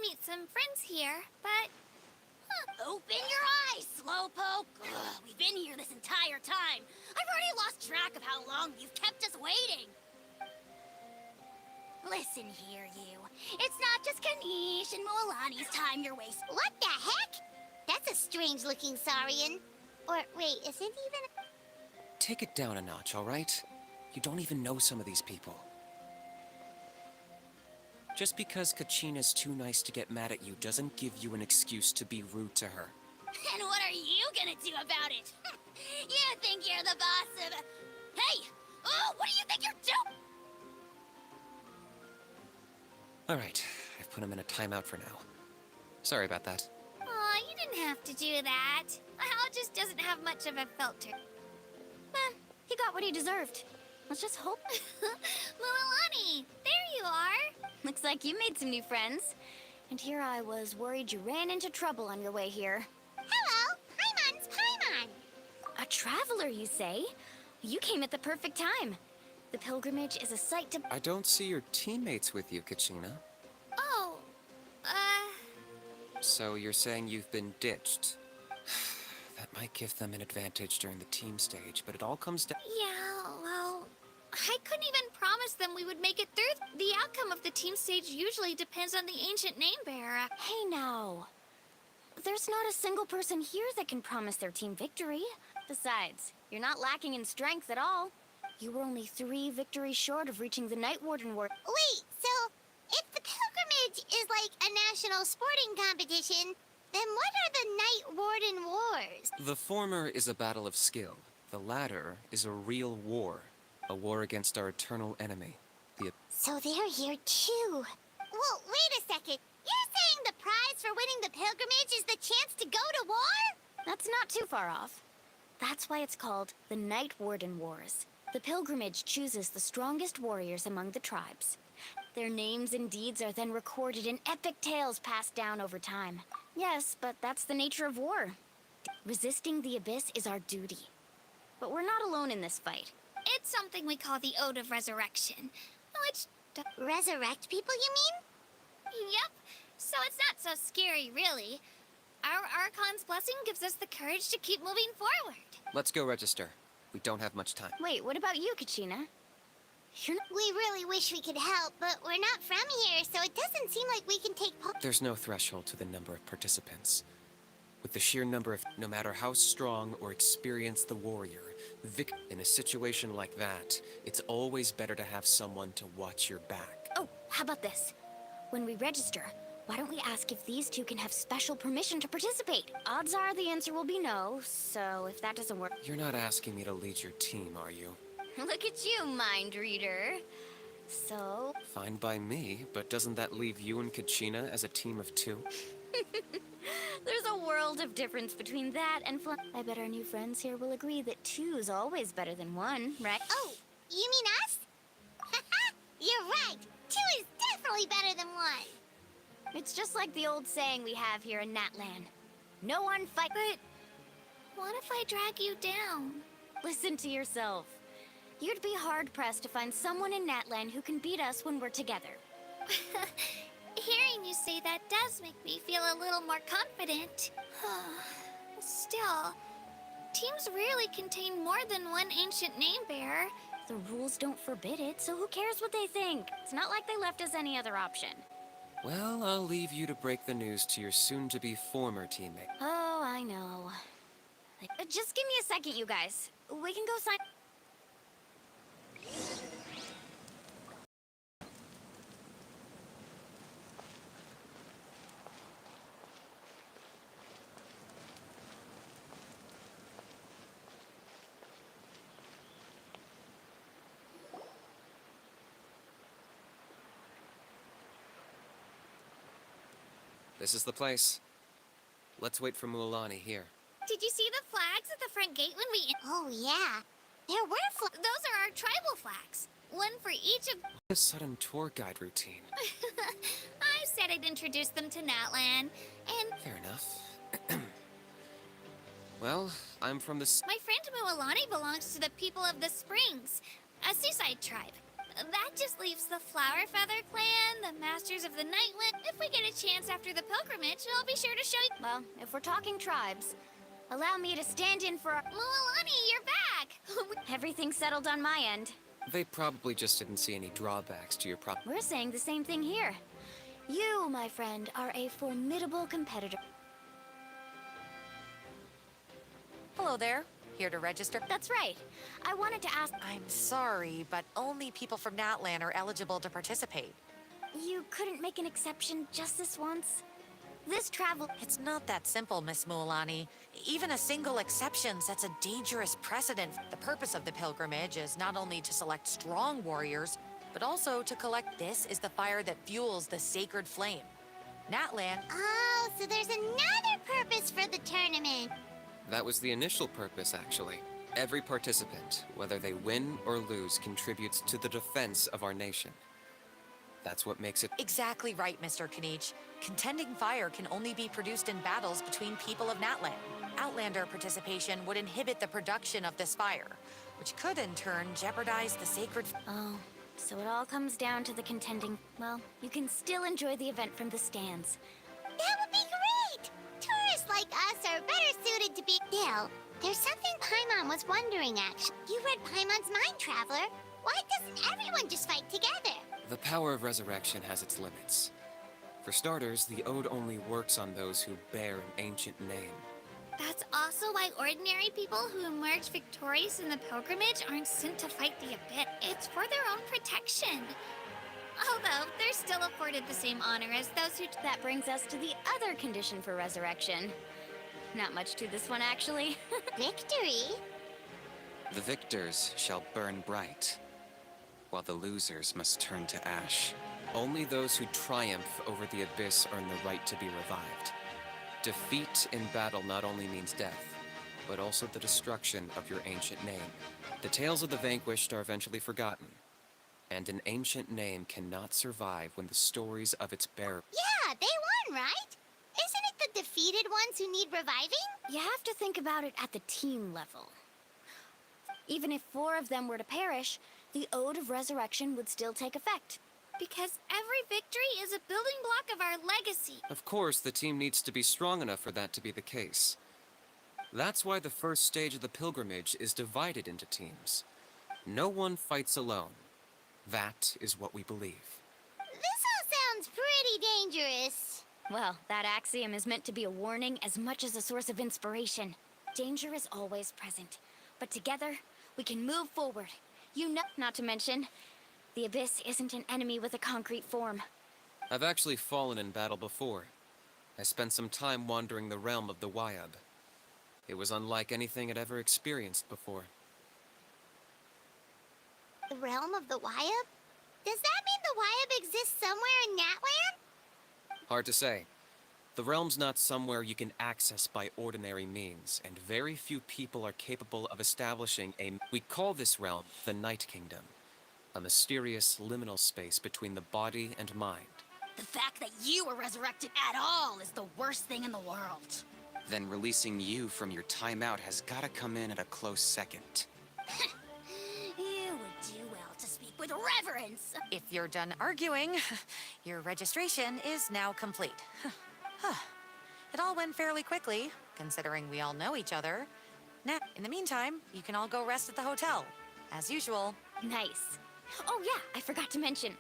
meet some friends here, but... Open your eyes, Slowpoke! Ugh, we've been here this entire time. I've already lost track of how long you've kept us waiting. Listen here, you. It's not just Kanish and Moalani's time you're wasting. What the heck? That's a strange-looking Saurian. Or, wait, is it even... Take it down a notch, all right? You don't even know some of these people. Just because Kachina's too nice to get mad at you doesn't give you an excuse to be rude to her. And what are you gonna do about it? You think you're the boss of... Hey! Oh, what do you think you're doing? Alright, I've put him in a timeout for now. Sorry about that. Aw, you didn't have to do that. Hal just doesn't have much of a filter. He got what he deserved. Let's just hope. Mualani, there you are. Looks like you made some new friends. And here I was worried you ran into trouble on your way here. Hello, Paimon's Paimon. A traveler, you say? You came at the perfect time. The pilgrimage is a sight to... I don't see your teammates with you, Kachina. Oh, So you're saying you've been ditched? That might give them an advantage during the team stage, but it all comes down... yeah, well, I couldn't even promise them we would make it through. The outcome of the team stage usually depends on the ancient name bearer. Hey now. There's not a single person here that can promise their team victory. Besides, you're not lacking in strength at all. You were only 3 victories short of reaching the Night Warden War. Wait, so if the pilgrimage is like a national sporting competition, then what are the Night Warden Wars? The former is a battle of skill. The latter is a real war. A war against our eternal enemy. So they're here too. Well, wait a second. You're saying the prize for winning the pilgrimage is the chance to go to war? That's not too far off. That's why it's called the Night Warden Wars. The pilgrimage chooses the strongest warriors among the tribes. Their names and deeds are then recorded in epic tales passed down over time. Yes, but that's the nature of war. Resisting the abyss is our duty. But we're not alone in this fight. It's something we call the Ode of Resurrection, which... Resurrect people, you mean? Yep, so it's not so scary, really. Our Archon's blessing gives us the courage to keep moving forward. Let's go register. We don't have much time. Wait, what about you, Kachina? You're not... We really wish we could help, but we're not from here, so it doesn't seem like we can take part. There's no threshold to the number of participants. With the sheer number of, no matter how strong or experienced the warrior, in a situation like that, it's always better to have someone to watch your back. Oh, how about this? When we register, why don't we ask if these two can have special permission to participate? Odds are the answer will be no, so if that doesn't work... You're not asking me to lead your team, are you? Look at you, mind reader. So... Fine by me, but doesn't that leave you and Kachina as a team of 2? There's a world of difference between that and I bet our new friends here will agree that 2's always better than 1, right? Oh, you mean us? You're right. 2 is definitely better than 1. It's just like the old saying we have here in Natlan. No one fight... But what if I drag you down? Listen to yourself. You'd be hard-pressed to find someone in Natlan who can beat us when we're together. Hearing you say that does make me feel a little more confident. Still, teams rarely contain more than 1 ancient name bearer. The rules don't forbid it, so who cares what they think? It's not like they left us any other option. Well, I'll leave you to break the news to your soon-to-be former teammate. Oh, I know. Just give me a second, you guys. We can go sign... This is the place. Let's wait for Mualani here. Did you see the flags at the front gate when we... Oh, yeah. There were Those are our tribal flags. One for each of... A sudden tour guide routine. I said I'd introduce them to Natlan, and... Fair enough. Well, I'm from the... My friend Mualani belongs to the people of the Springs, a seaside tribe. That just leaves the Flower Feather Clan, the Masters of the Night Wind. If we get a chance after the pilgrimage, I'll be sure to show you. Well, if we're talking tribes, allow me to stand in for our... Mualani, you're back! Everything's settled on my end. They probably just didn't see any drawbacks to your We're saying the same thing here. You, my friend, are a formidable competitor. Hello there. Here to register? That's right. I wanted to ask... I'm sorry, but only people from Natlan are eligible to participate. You couldn't make an exception just this once? This travel... It's not that simple, Miss Mualani. Even a single exception sets a dangerous precedent. The purpose of the pilgrimage is not only to select strong warriors, but also to collect. This is the fire that fuels the sacred flame. Natlan... Oh, so there's another purpose for the tournament. That was the initial purpose, actually. Every participant, whether they win or lose, contributes to the defense of our nation. That's what makes it... Exactly right, Mr. Kanich. Contending fire can only be produced in battles between people of Natlan. Outlander participation would inhibit the production of this fire, which could in turn jeopardize the sacred... Oh, so it all comes down to the contending... Well, you can still enjoy the event from the stands. That would be great! Tourists like us are better suited to be... Still, there's something Paimon was wondering, actually. You read Paimon's Mind Traveler. Why doesn't everyone just fight together? The power of resurrection has its limits. For starters, the ode only works on those who bear an ancient name. That's also why ordinary people who emerge victorious in the pilgrimage aren't sent to fight the Abyss. It's for their own protection. Although, they're still afforded the same honor as those who... That brings us to the other condition for resurrection. Not much to this one, actually. Victory? The victors shall burn bright, while the losers must turn to ash. Only those who triumph over the Abyss earn the right to be revived. Defeat in battle not only means death, but also the destruction of your ancient name. The tales of the vanquished are eventually forgotten, and an ancient name cannot survive when the stories of its bearer... Yeah, they won, right? Isn't it the defeated ones who need reviving? You have to think about it at the team level. Even if 4 of them were to perish, the Ode of Resurrection would still take effect. Because every victory is a building block of our legacy. Of course, the team needs to be strong enough for that to be the case. That's why the first stage of the pilgrimage is divided into teams. No one fights alone. That is what we believe. This all sounds pretty dangerous. Well, that axiom is meant to be a warning as much as a source of inspiration. Danger is always present, but together, we can move forward. You know, not to mention, the Abyss isn't an enemy with a concrete form. I've actually fallen in battle before. I spent some time wandering the realm of the Wyab. It was unlike anything I'd ever experienced before. The realm of the Wyab? Does that mean the Wyab exists somewhere in Natlan? Hard to say. The realm's not somewhere you can access by ordinary means, and very few people are capable of establishing a... We call this realm the Night Kingdom, a mysterious liminal space between the body and mind. The fact that you were resurrected at all is the worst thing in the world. Then releasing you from your timeout has gotta come in at a close second. You would do well to speak with reverence. If you're done arguing, your registration is now complete. It all went fairly quickly, considering we all know each other. Now, in the meantime, you can all go rest at the hotel. As usual. Nice. Oh yeah, I forgot to mention.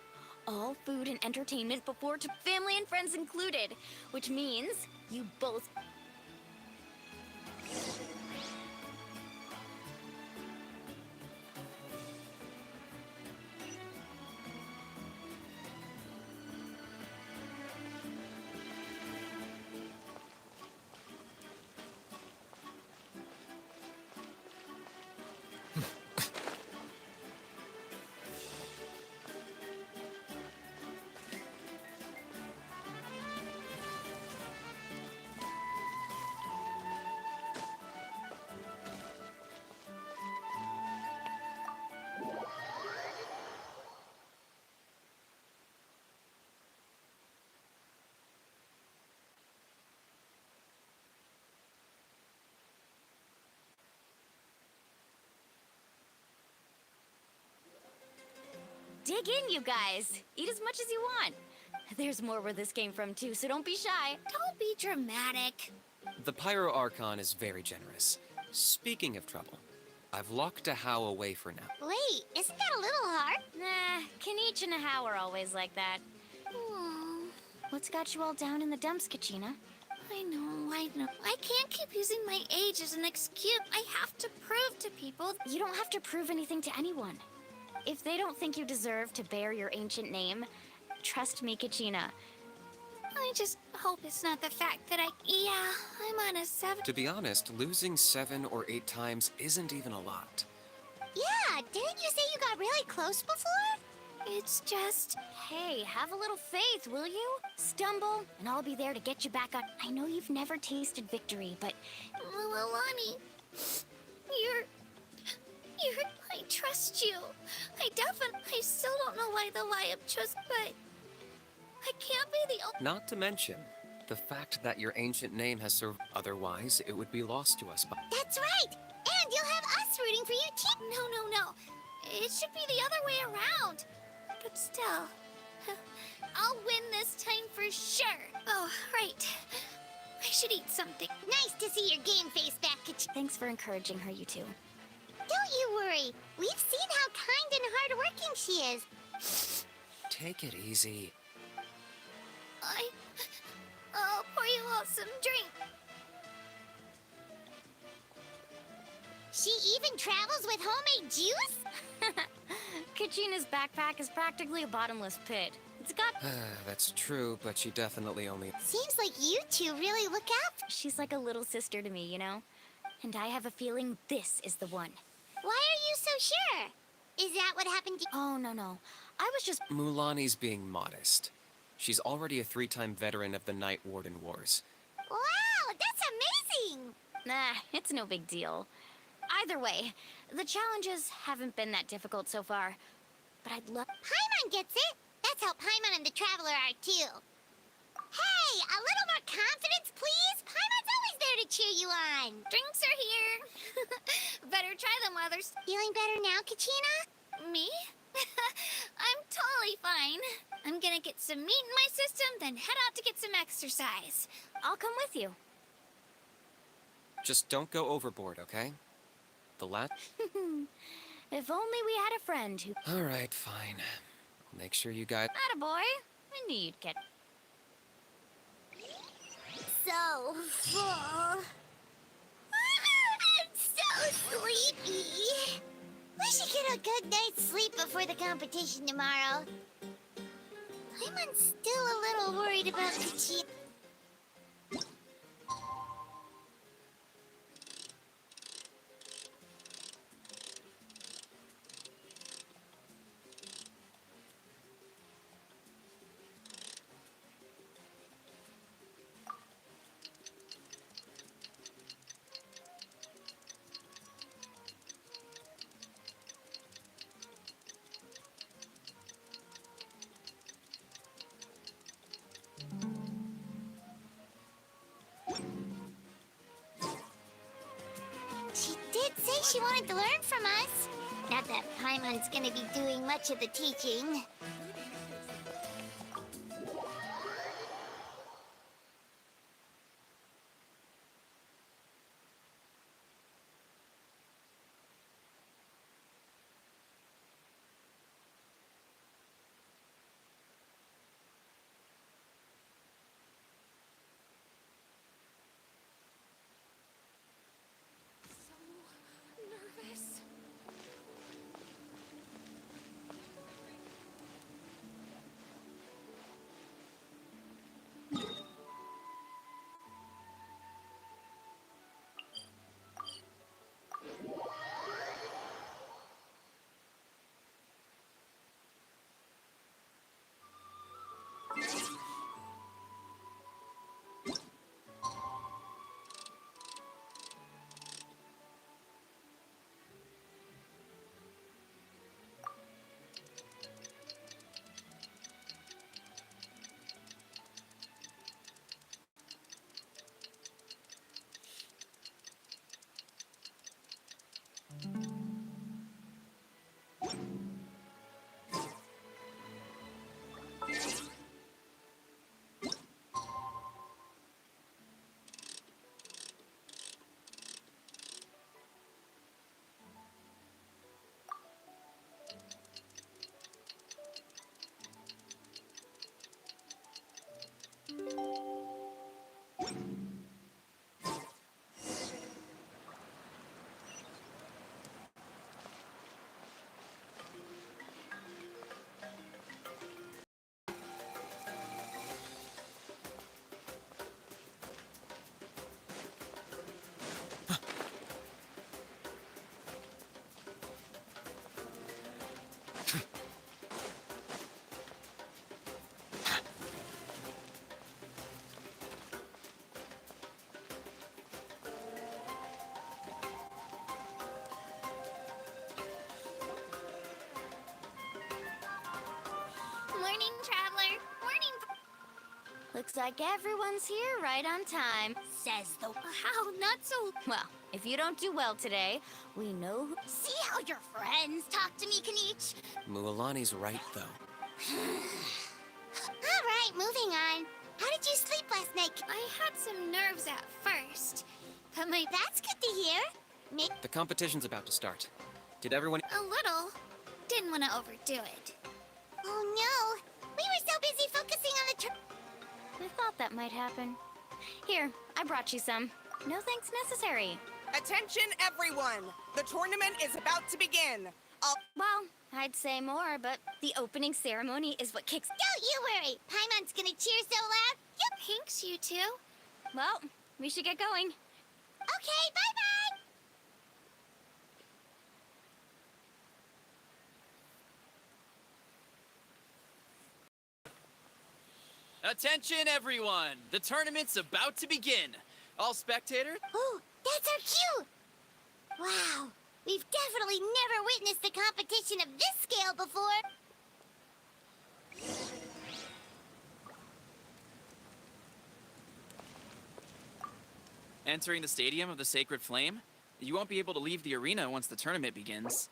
All food and entertainment before to family and friends included, which means you both... Dig in, you guys. Eat as much as you want. There's more where this came from, too, so don't be shy. Don't be dramatic. The Pyro Archon is very generous. Speaking of trouble, I've locked a How away for now. Wait, isn't that a little hard? Nah, Kanich and How are always like that. Oh, What's got you all down in the dumps, Kachina? I know. I can't keep using my age as an excuse. I have to prove to people. You don't have to prove anything to anyone. If they don't think you deserve to bear your ancient name, trust me, Kachina. I just hope it's not the fact that I'm on a 7. To be honest, losing 7 or 8 times isn't even a lot. Yeah, didn't you say you got really close before? It's just. Hey, have a little faith, will you? Stumble, and I'll be there to get you back on. I know you've never tasted victory, but Lilani, I trust you. I still don't know why the Liab chose, but I can't be the only. Not to mention the fact that your ancient name has served. Otherwise, it would be lost to us. That's right! And you'll have us rooting for you too! No. It should be the other way around. But still, I'll win this time for sure. Oh, right. I should eat something. Nice to see your game face back, thanks for encouraging her, you two. Don't you worry. We've seen how kind and hardworking she is. Take it easy. I'll pour you all some drink. She even travels with homemade juice? Kachina's backpack is practically a bottomless pit. It's got... That's true, but she definitely only... Seems like you two really look out. She's like a little sister to me, you know? And I have a feeling this is the one. Why are you so sure? Is that what happened to... Oh, no. I was just... Mulani's being modest. She's already a 3-time veteran of the Night Warden Wars. Wow, that's amazing! Nah, it's no big deal. Either way, the challenges haven't been that difficult so far. But I'd love... Paimon gets it. That's how Paimon and the Traveler are too. Hey, a little more confidence, please? Paimon's always there to cheer you on. Drinks are here. Better try them, others. Feeling better now, Kachina? Me? I'm totally fine. I'm gonna get some meat in my system, then head out to get some exercise. I'll come with you. Just don't go overboard, okay? The lat... If only we had a friend who... Alright, fine. Make sure you guys... Attaboy. I knew you'd get... So full. I'm so sleepy. We should get a good night's sleep before the competition tomorrow. I'm still a little worried about Kachina. She did say she wanted to learn from us. Not that Paimon's gonna be doing much of the teaching. Morning, Traveler. Morning. Looks like everyone's here right on time. Says the... Wow, not so... Well, if you don't do well today, we know who... See how your friends talk to me, Kanich? Mualani's right, though. All right, moving on. How did you sleep last night? I had some nerves at first, but That's good to hear. The competition's about to start. Did everyone... a little. Didn't want to overdo it. Oh no, we were so busy focusing on the I thought that might happen. Here, I brought you some. No thanks necessary. Attention, everyone! The tournament is about to begin. Well, I'd say more, but the opening ceremony is what kicks... Don't you worry, Paimon's gonna cheer so loud. Yep. Thanks, you two. Well, we should get going. Okay, bye-bye. Attention, everyone! The tournament's about to begin. All spectators, Oh, that's our cue. Wow, we've definitely never witnessed a competition of this scale before. entering the stadium of the Sacred Flame. You won't be able to leave the arena once the tournament begins.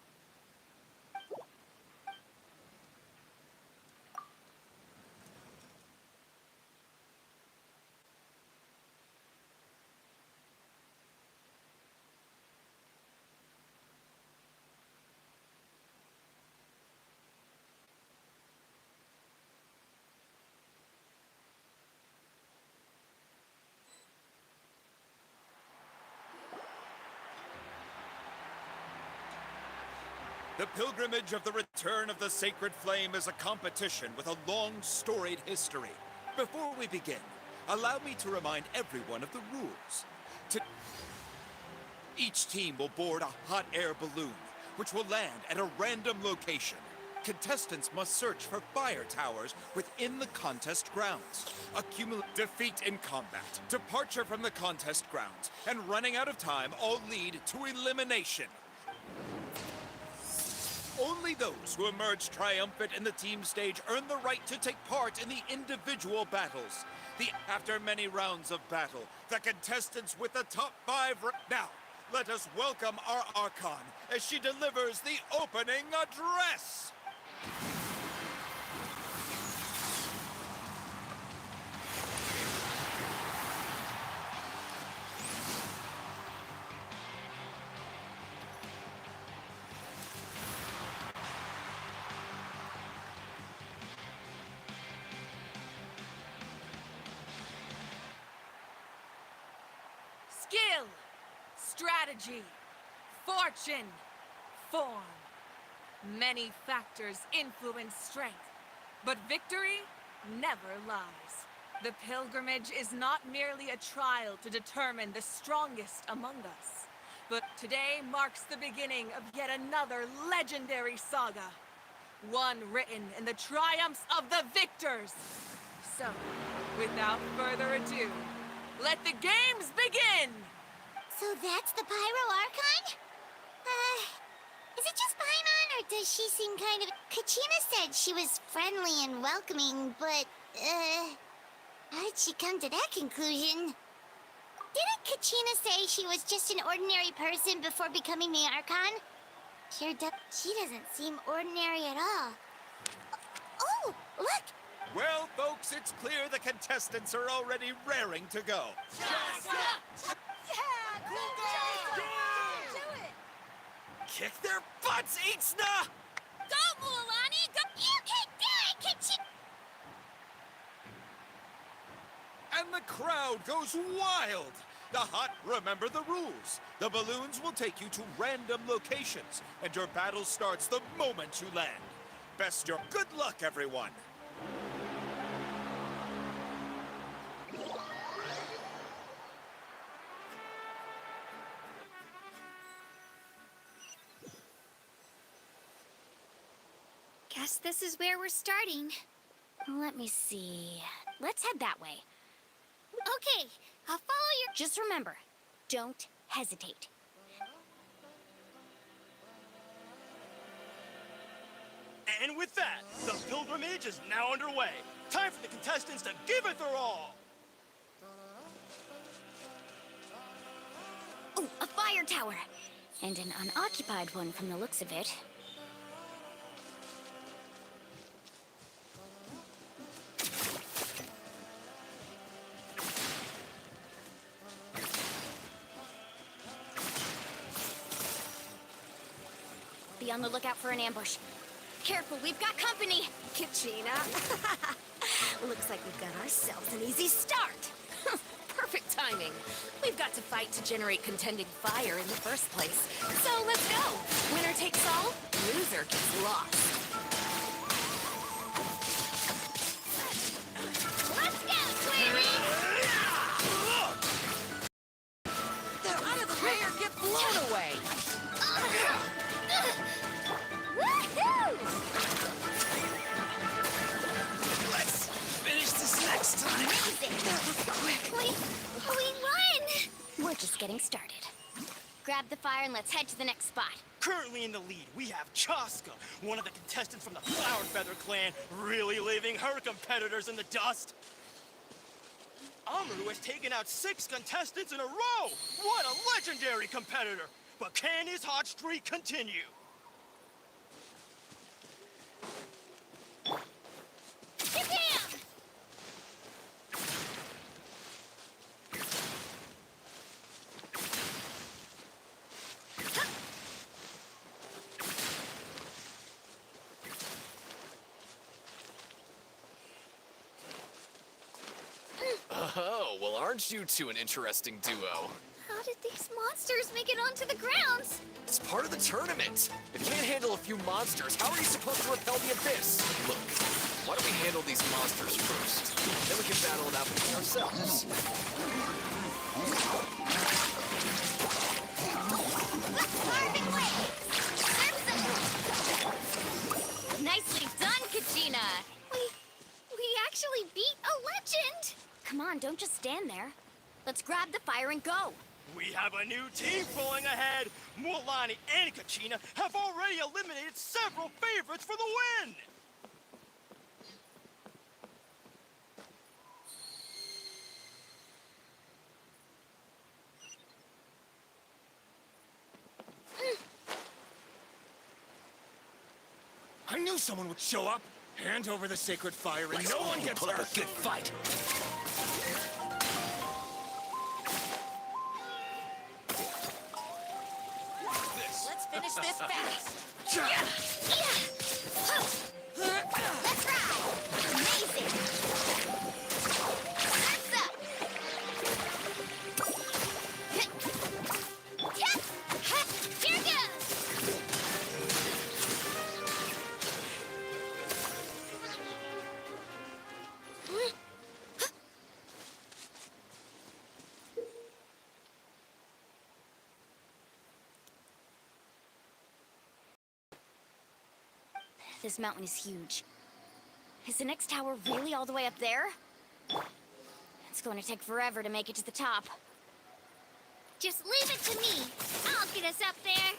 The pilgrimage of the return of the Sacred Flame is a competition with a long, storied history. Before we begin, allow me to remind everyone of the rules. Each team will board a hot air balloon, which will land at a random location. Contestants must search for fire towers within the contest grounds. Defeat in combat, departure from the contest grounds, and running out of time all lead to elimination. Only those who emerge triumphant in the team stage earn the right to take part in the individual battles. After many rounds of battle, the contestants with the top 5... Now, let us welcome our Archon as she delivers the opening address! Skill, strategy, fortune, form. Many factors influence strength, but victory never lies. The pilgrimage is not merely a trial to determine the strongest among us, but today marks the beginning of yet another legendary saga. One written in the triumphs of the victors. So, without further ado, let the games begin! So that's the Pyro Archon? Is it just Paimon, or does she seem kind of... Kachina said she was friendly and welcoming, but, how did she come to that conclusion? Didn't Kachina say she was just an ordinary person before becoming the Archon? She doesn't seem ordinary at all. Oh, look! Well, folks, it's clear the contestants are already raring to go. Kick their butts, Itzna! Go, Mualani! Go! You can do it, Kachina! And the crowd goes wild! Remember the rules. The balloons will take you to random locations, and your battle starts the moment you land. Good luck, everyone! Guess this is where we're starting. Let me see. Let's head that way. Okay, I'll follow your... Just remember, don't hesitate. And with that, the pilgrimage is now underway. Time for the contestants to give it their all. Oh, a fire tower! And an unoccupied one from the looks of it. Be on the lookout for an ambush. Careful, we've got company! Kachina. Looks like we've got ourselves an easy start. Perfect timing. We've got to fight to generate contending fire in the first place. So let's go. Winner takes all, loser gets lost. Let's go, Clary! They're out of the way or get blown away. Woohoo! Let's finish this next time. We won! We're just getting started. Grab the fire and let's head to the next spot. Currently in the lead, we have Chaska, one of the contestants from the Flower Feather clan, really leaving her competitors in the dust. Amaru has taken out 6 contestants in a row! What a legendary competitor! But can his hot streak continue? Get down! Oh, well, aren't you two an interesting duo? How did these monsters make it onto the grounds? It's part of the tournament. If you can't handle a few monsters, how are you supposed to repel the abyss? Look, why don't we handle these monsters first? Then we can battle it out between ourselves. Nicely done, Kachina! We actually beat a legend! Come on, don't just stand there. Let's grab the fire and go. We have a new team pulling ahead. Mualani and Kachina have already eliminated several favorites for the win. I knew someone would show up. Hand over the sacred fire and no one gets hurt. Good fight. Let's finish this fast. Let's ride! Amazing! Surf's up! Here goes! This mountain is huge. Is the next tower really all the way up there? It's going to take forever to make it to the top. Just leave it to me. I'll get us up there.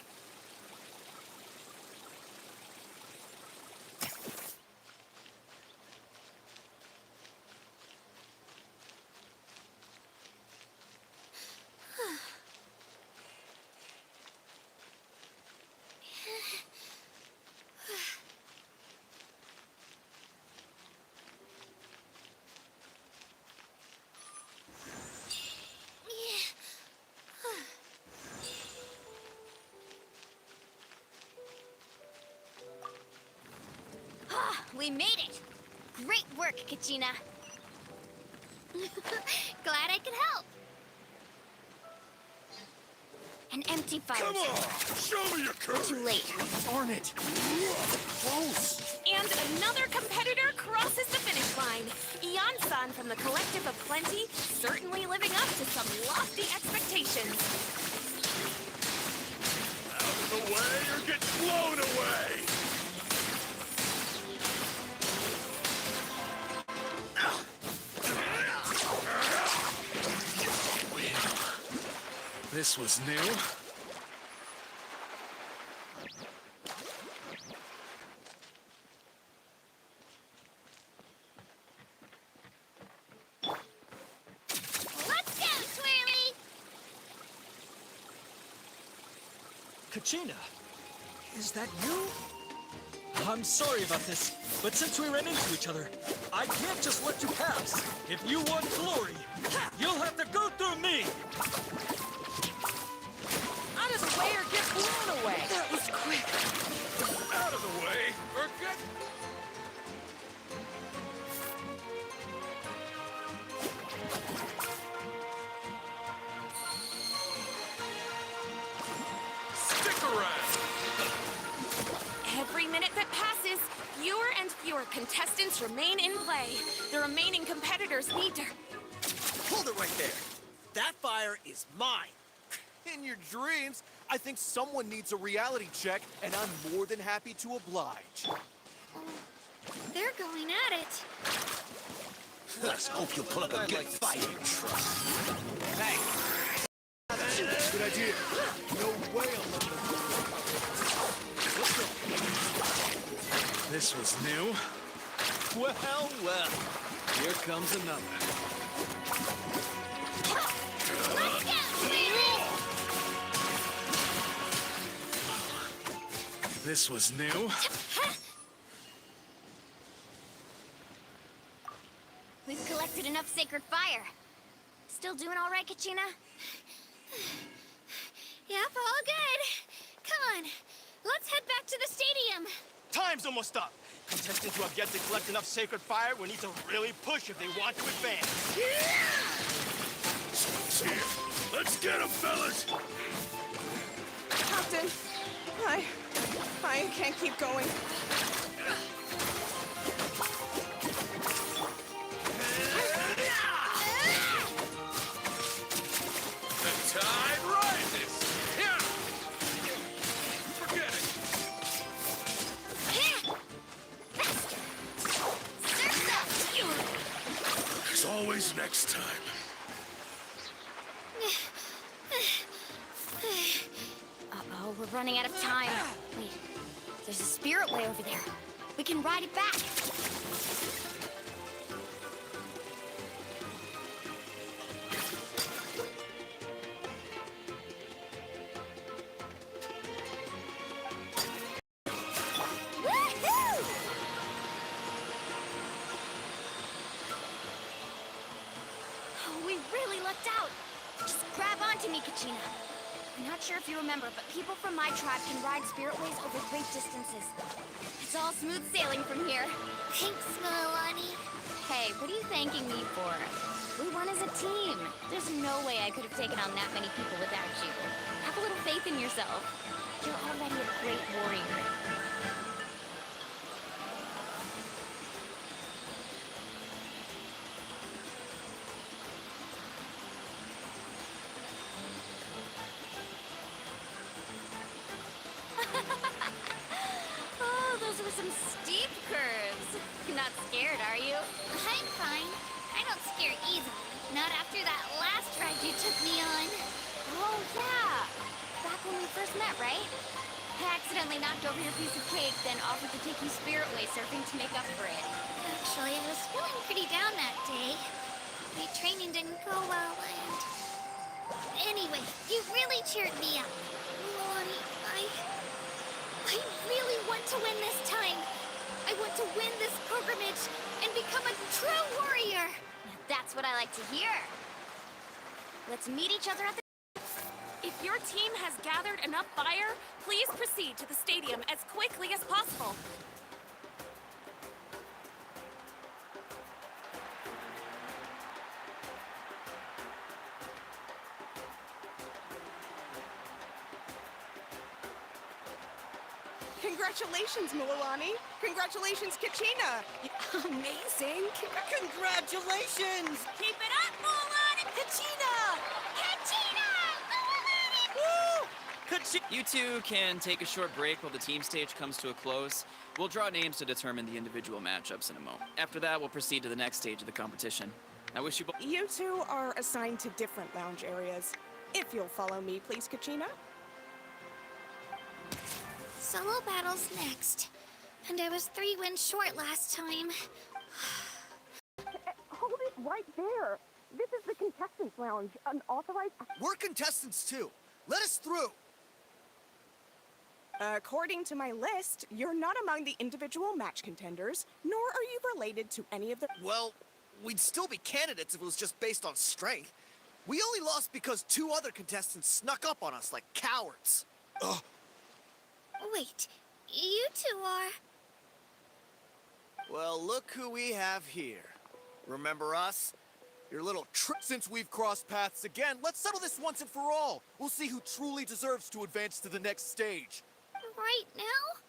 We made it! Great work, Kachina. Glad I could help. An empty fire. Come on! Show me your courage! Too late. Darn it! Close! And another competitor crosses the finish line. Ian-san from the Collective of Plenty, certainly living up to some lofty expectations. Out of the way or get blown away! This was new. Kachina, is that you? I'm sorry about this, but since we ran into each other, I can't just let you pass. If you want glory, you'll have to go through me! Out of the way or get blown away! That was quick. Out of the way, or get... Stick around! Every minute that passes, fewer and fewer contestants remain in play. The remaining competitors need to... Hold it right there. That fire is mine. In your dreams, I think someone needs a reality check, and I'm more than happy to oblige. They're going at it. Let's hope you'll pull up a good fight. Hey! That's a good idea. No way I'll let them go. Let's go. This was new. Well, well. Here comes another. Let's go, baby! This was new. We've collected enough sacred fire. Still doing all right, Kachina? Yep, all good. Come on, let's head back to the stadium. Time's almost up. Contestants who have yet to collect enough sacred fire will need to really push if they want to advance. Let's get him, fellas! Captain, I can't keep going. The tide rises! Yeah! Forget it! There's always next time. Uh-oh, we're running out of time. Wait, there's a spirit way over there. We can ride it back. Woohoo! Oh, we really lucked out. Just grab onto me, Kachina. I'm not sure if you remember, but people from my tribe can ride spiritways over great distances. It's all smooth sailing from here. Thanks, Milani. Hey, what are you thanking me for? We won as a team. There's no way I could have taken on that many people without you. Have a little faith in yourself. You're already a great warrior. Oh, those were some steep curves. You're not scared, are you? I'm fine. I don't scare easily. Not after that last ride you took me on. Oh, yeah. Back when we first met, right? I accidentally knocked over your piece of cake, then offered to take you spiritway surfing to make up for it. Actually, I was feeling pretty down that day. My training didn't go well, and... Anyway, you really cheered me up. Milani, I really want to win this time. I want to win this pilgrimage and become a true warrior. That's what I like to hear. Let's meet each other at the... If your team has gathered enough fire, please proceed to the stadium as quickly as possible. Congratulations, Milani. Congratulations, Kachina. Amazing. Congratulations! Keep it up, Mulan! Kachina! You two can take a short break while the team stage comes to a close. We'll draw names to determine the individual matchups in a moment. After that, we'll proceed to the next stage of the competition. I wish you both... You two are assigned to different lounge areas. If you'll follow me, please, Kachina. Solo battles next. And I was 3 wins short last time. Hold it right there. This is the contestants' lounge, an authorized... We're contestants too. Let us through. According to my list, you're not among the individual match contenders, nor are you related to any of the... Well, we'd still be candidates if it was just based on strength. We only lost because 2 other contestants snuck up on us like cowards. Ugh. Wait, you two are... Well, look who we have here. Remember us? Your little trick. Since we've crossed paths again, let's settle this once and for all. We'll see who truly deserves to advance to the next stage. Right now?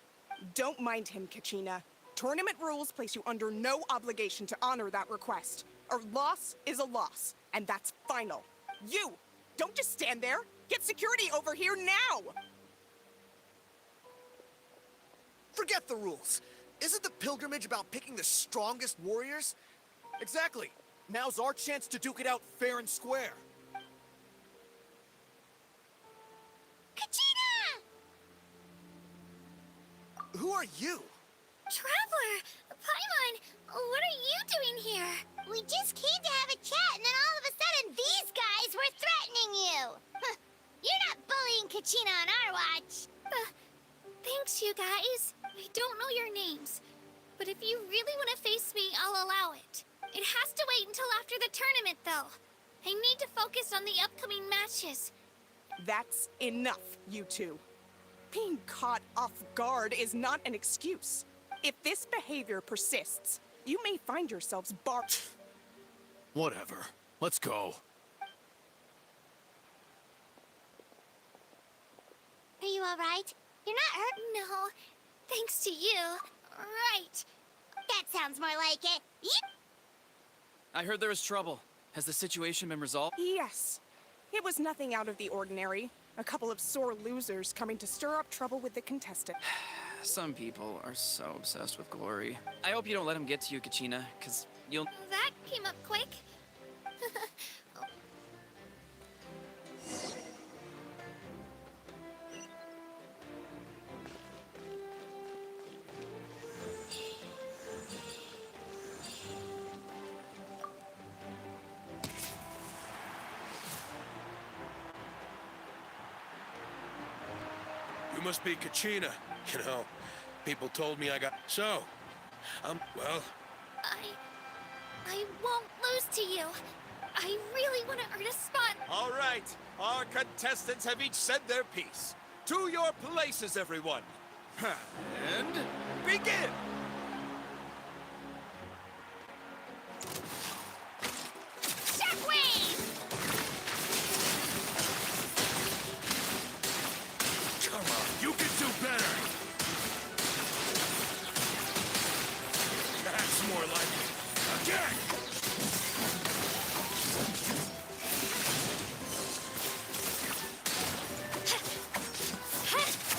Don't mind him, Kachina. Tournament rules place you under no obligation to honor that request. A loss is a loss, and that's final. You! Don't just stand there! Get security over here now! Forget the rules. Isn't the pilgrimage about picking the strongest warriors? Exactly. Now's our chance to duke it out fair and square. Kachina! Who are you? Traveler! Paimon! What are you doing here? We just came to have a chat, and then all of a sudden these guys were threatening you! Huh. You're not bullying Kachina on our watch! Thanks, you guys. I don't know your names. But if you really want to face me, I'll allow it. It has to wait until after the tournament, though. I need to focus on the upcoming matches. That's enough, you two. Being caught off guard is not an excuse. If this behavior persists, you may find yourselves barred. Whatever. Let's go. Are you alright? You're not hurt? No, thanks to you. Right. That sounds more like it. Yep. I heard there was trouble. Has the situation been resolved? Yes. It was nothing out of the ordinary. A couple of sore losers coming to stir up trouble with the contestant. Some people are so obsessed with glory. I hope you don't let him get to you, Kachina, because you'll... That came up quick. You must be Kachina. You know, people told me I got... So, well... I won't lose to you. I really want to earn a spot. All right, our contestants have each said their piece. To your places, everyone. And begin! Shockwave! Come on, you can do better! That's more like it. Again!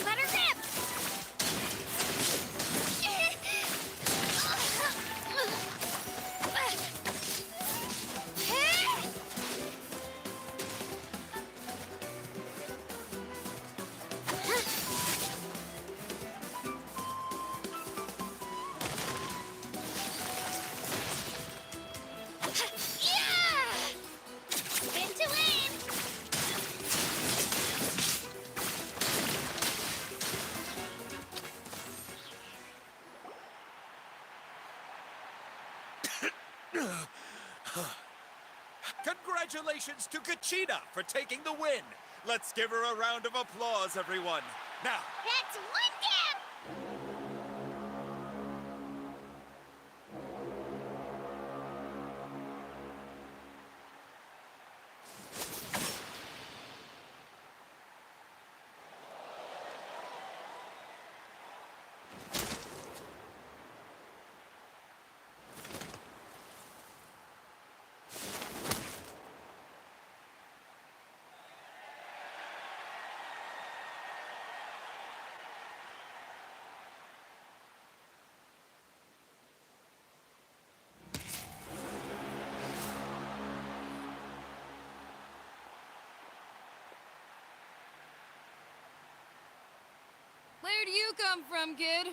Better grip! Spin to win! Congratulations to Kachina for taking the win. Let's give her a round of applause, everyone. Now, That's one gap! Where do you come from, kid?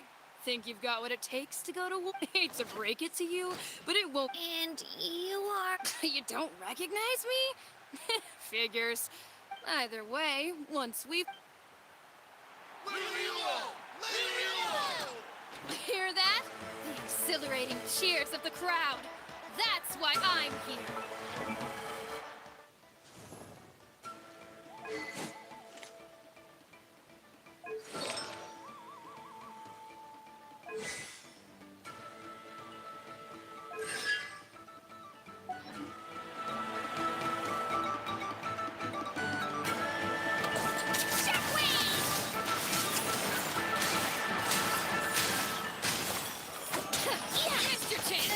Think you've got what it takes to go to war? Hate to break it to you, but it won't. And you are... You don't recognize me? Figures. Either way, once we've... Leave me Hear that? The exhilarating cheers of the crowd. That's why I'm here. Missed your chance.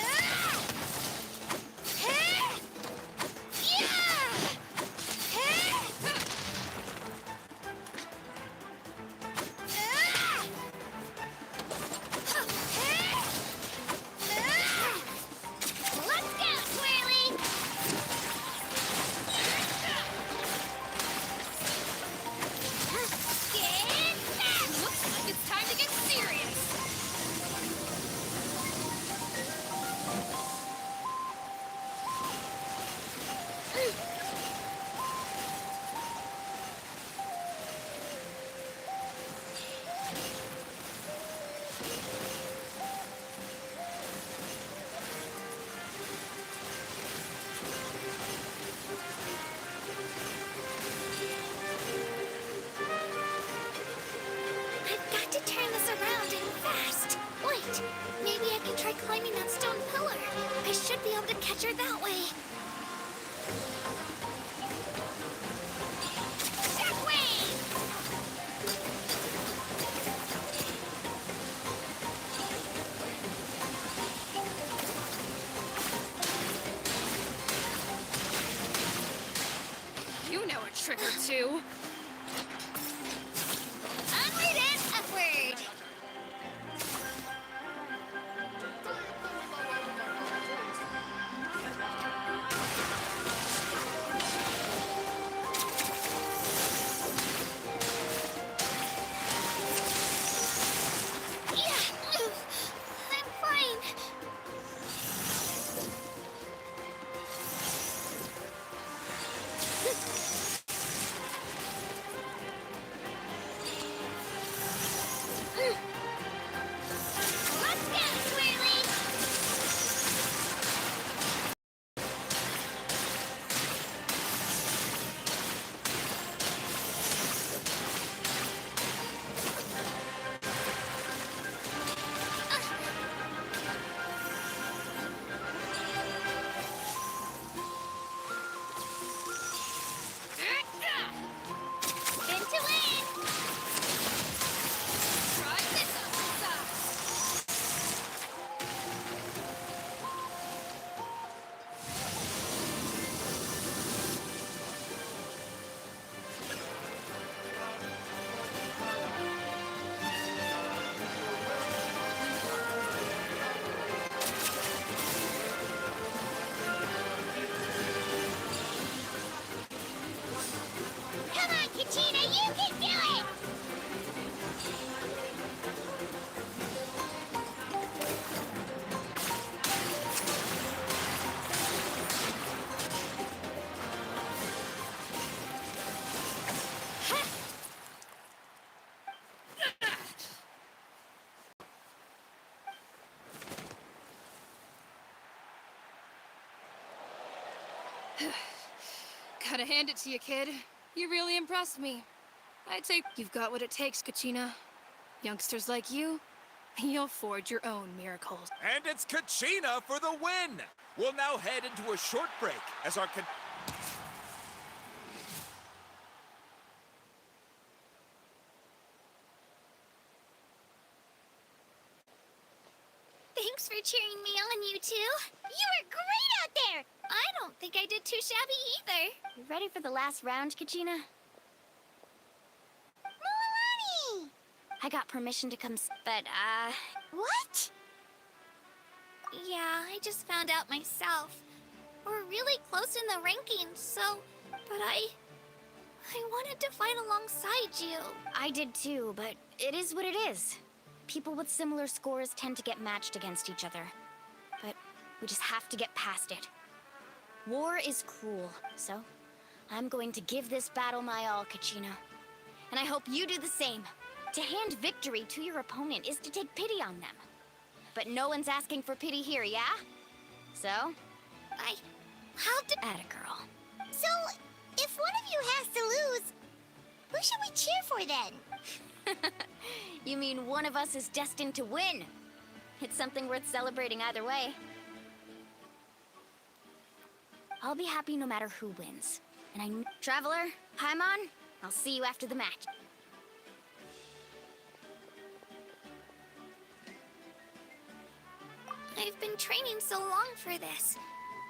Let's go, Twirly! Looks like it's time to get serious. I've got to turn this around and fast. Wait, maybe I can try climbing that stone pillar. I should be able to catch her that way. You know a trick or two. Onward and upward! Yeah, I'm fine. Let's go, Twirly! Spin to win! Try this on. Come on, Kachina, you can do it! Gotta hand it to you, kid. You really impressed me. I'd say you've got what it takes, Kachina. Youngsters like you, you'll forge your own miracles. And it's Kachina for the win! We'll now head into a short break as our Thanks for cheering me on, you two. You were great out there! I don't think I did too shabby either. You ready for the last round, Kachina? Mualani! I got permission to come, but, What? Yeah, I just found out myself. We're really close in the rankings, so... But I wanted to fight alongside you. I did too, but it is what it is. People with similar scores tend to get matched against each other. But we just have to get past it. War is cruel, so I'm going to give this battle my all, Kachina. And I hope you do the same. To hand victory to your opponent is to take pity on them. But no one's asking for pity here, yeah? So? How did... Atta girl. So, if one of you has to lose, who should we cheer for then? You mean one of us is destined to win? It's something worth celebrating either way. I'll be happy no matter who wins. And Traveler, Paimon, I'll see you after the match. I've been training so long for this.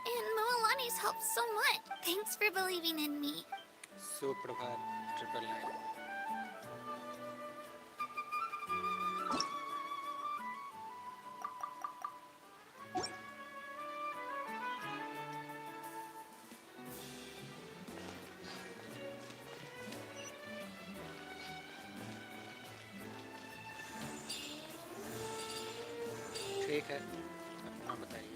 And Moalani's helped so much. Thanks for believing in me. Suprabhat, triple line. ठीक है अपना बताइए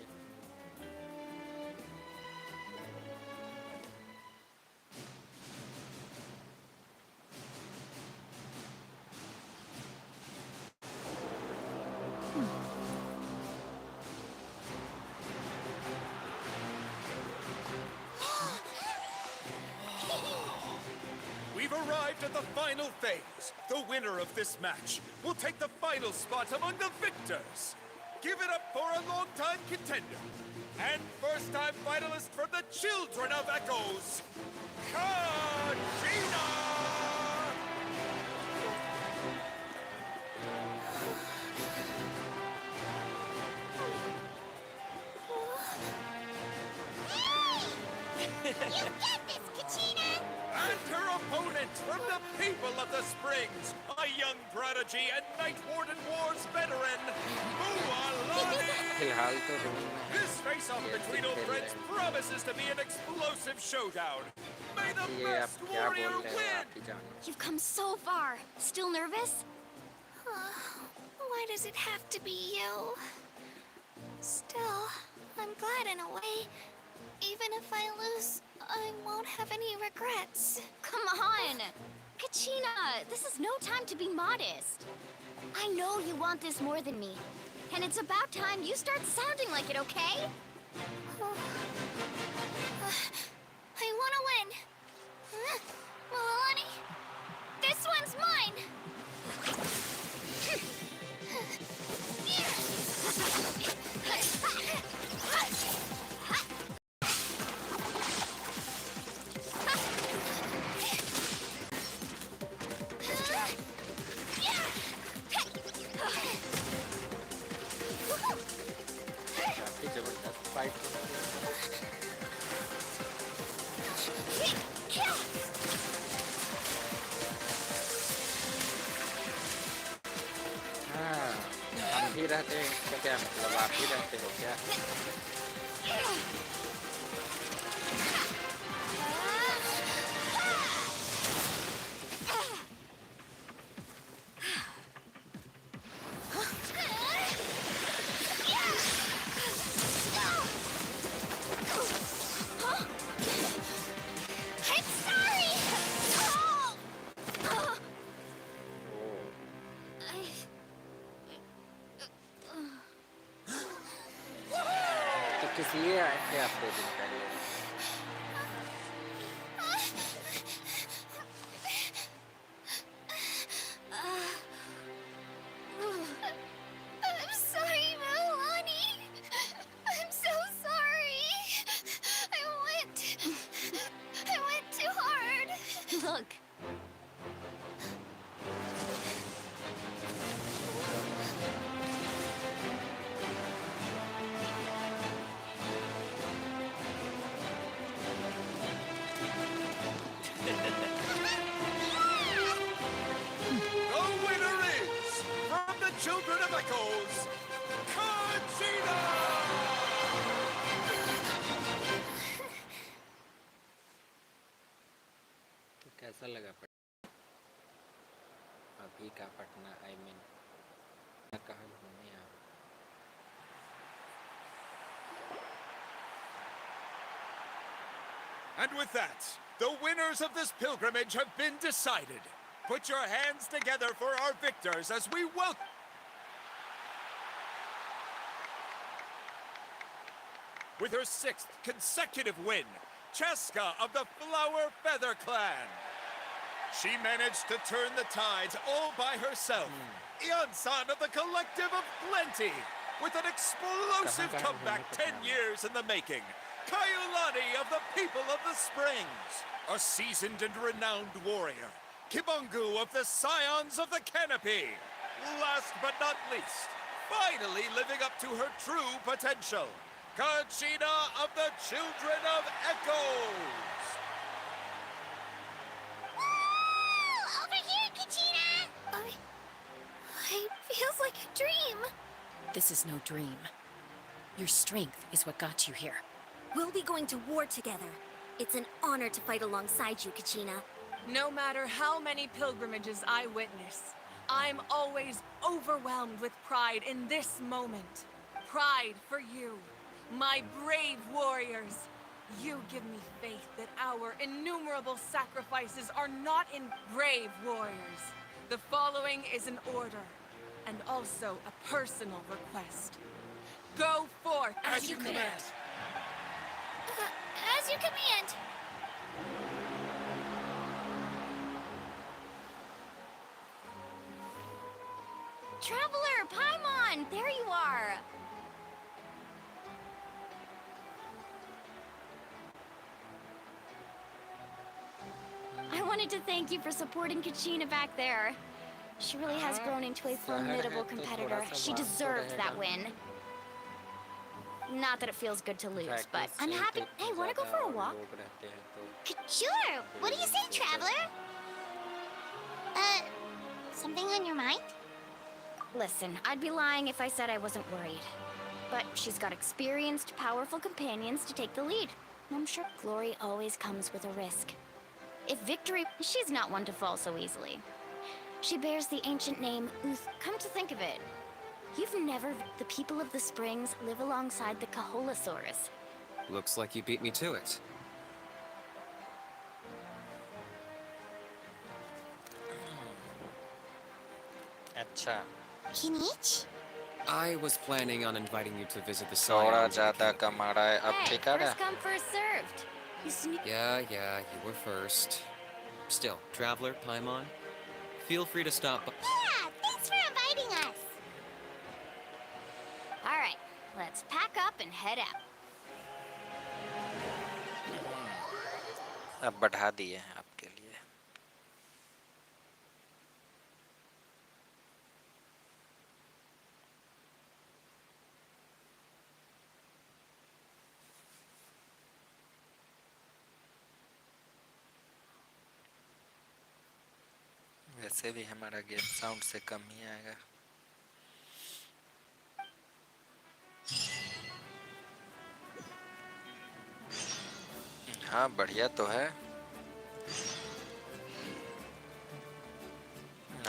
We've arrived at the final phase. The winner of this match will take the final spot among the victors. Give it up for a long-time contender and first-time finalist from the Children of Echoes, Kachina! You get this, Kachina! And her opponent from the people of the Springs, a young prodigy and Night Warden Wars veteran, Mualani! फिलहाल तो This face-off between old friends promises to be an explosive showdown. May the ये आप best क्या warrior बोल रहे हो win! आप ही जानो You've come so far. Still nervous? Why does it have to be you? Still, I'm glad in a way. Even if I lose, I won't have any regrets. Come on! Kachina, this is no time to be modest. I know you want this more than me. And it's about time you start sounding like it, okay? I want to win. Moalani, this one's mine. काफी जबरदस्त fight हाँ हम भी रहते हैं इसका क्या मतलब आप ही रहते हो क्या I'm sorry. तो किस लिए आए थे आप 2 दिन पहले I'm sorry, Moalani. I'm so sorry. I went too hard. Look. The winner is, from the Children of Echoes, Kachina! तो कैसा लगा अभी का पटना आई मीन कहाँ घूमने आप And with that, the winners of this pilgrimage have been decided. Put your hands together for our victors as we welcome. With her 6th consecutive win, Cheska of the Flower Feather Clan. She managed to turn the tides all by herself. Ian-san of the Collective of Plenty, with an explosive comeback 10 years in the making. Kaiulani of the People of the Springs, a seasoned and renowned warrior. Kibungu of the Scions of the Canopy. Last but not least, finally living up to her true potential, Kachina of the Children of Echoes. Woo! Over here, Kachina! It feels like a dream. This is no dream. Your strength is what got you here. We'll be going to war together. It's an honor to fight alongside you, Kachina. No matter how many pilgrimages I witness, I'm always overwhelmed with pride in this moment. Pride for you, my brave warriors. You give me faith that our innumerable sacrifices are not in brave warriors. The following is an order, and also a personal request. Go forth As you command. As you command. Traveler, Paimon, there you are. I wanted to thank you for supporting Kachina back there. She really has grown into a formidable competitor. She deserved that win. Not that it feels good to lose, but I'm happy. Hey, wanna go for a walk? Sure. What do you say, Traveler? Something on your mind? Listen, I'd be lying if I said I wasn't worried. But she's got experienced, powerful companions to take the lead. I'm sure glory always comes with a risk. If victory, she's not one to fall so easily. She bears the ancient name Uth. Come to think of it, you've never. The people of the springs live alongside the Kaholasaurus. Looks like you beat me to it. अच्छा Kinich? I was planning on inviting you to visit the थोड़ा Scions. ज्यादा कमा रहा है अब Hey, ठीक है first come, first served. You sneak. Yeah, you were first. Still, Traveler, Paimon, feel free to stop by. Yeah, thanks for inviting us. All right, let's pack up and head out. अब बढ़ा दिए हैं आपके लिए वैसे भी हमारा game sound से कम ही आएगा हाँ बढ़िया तो है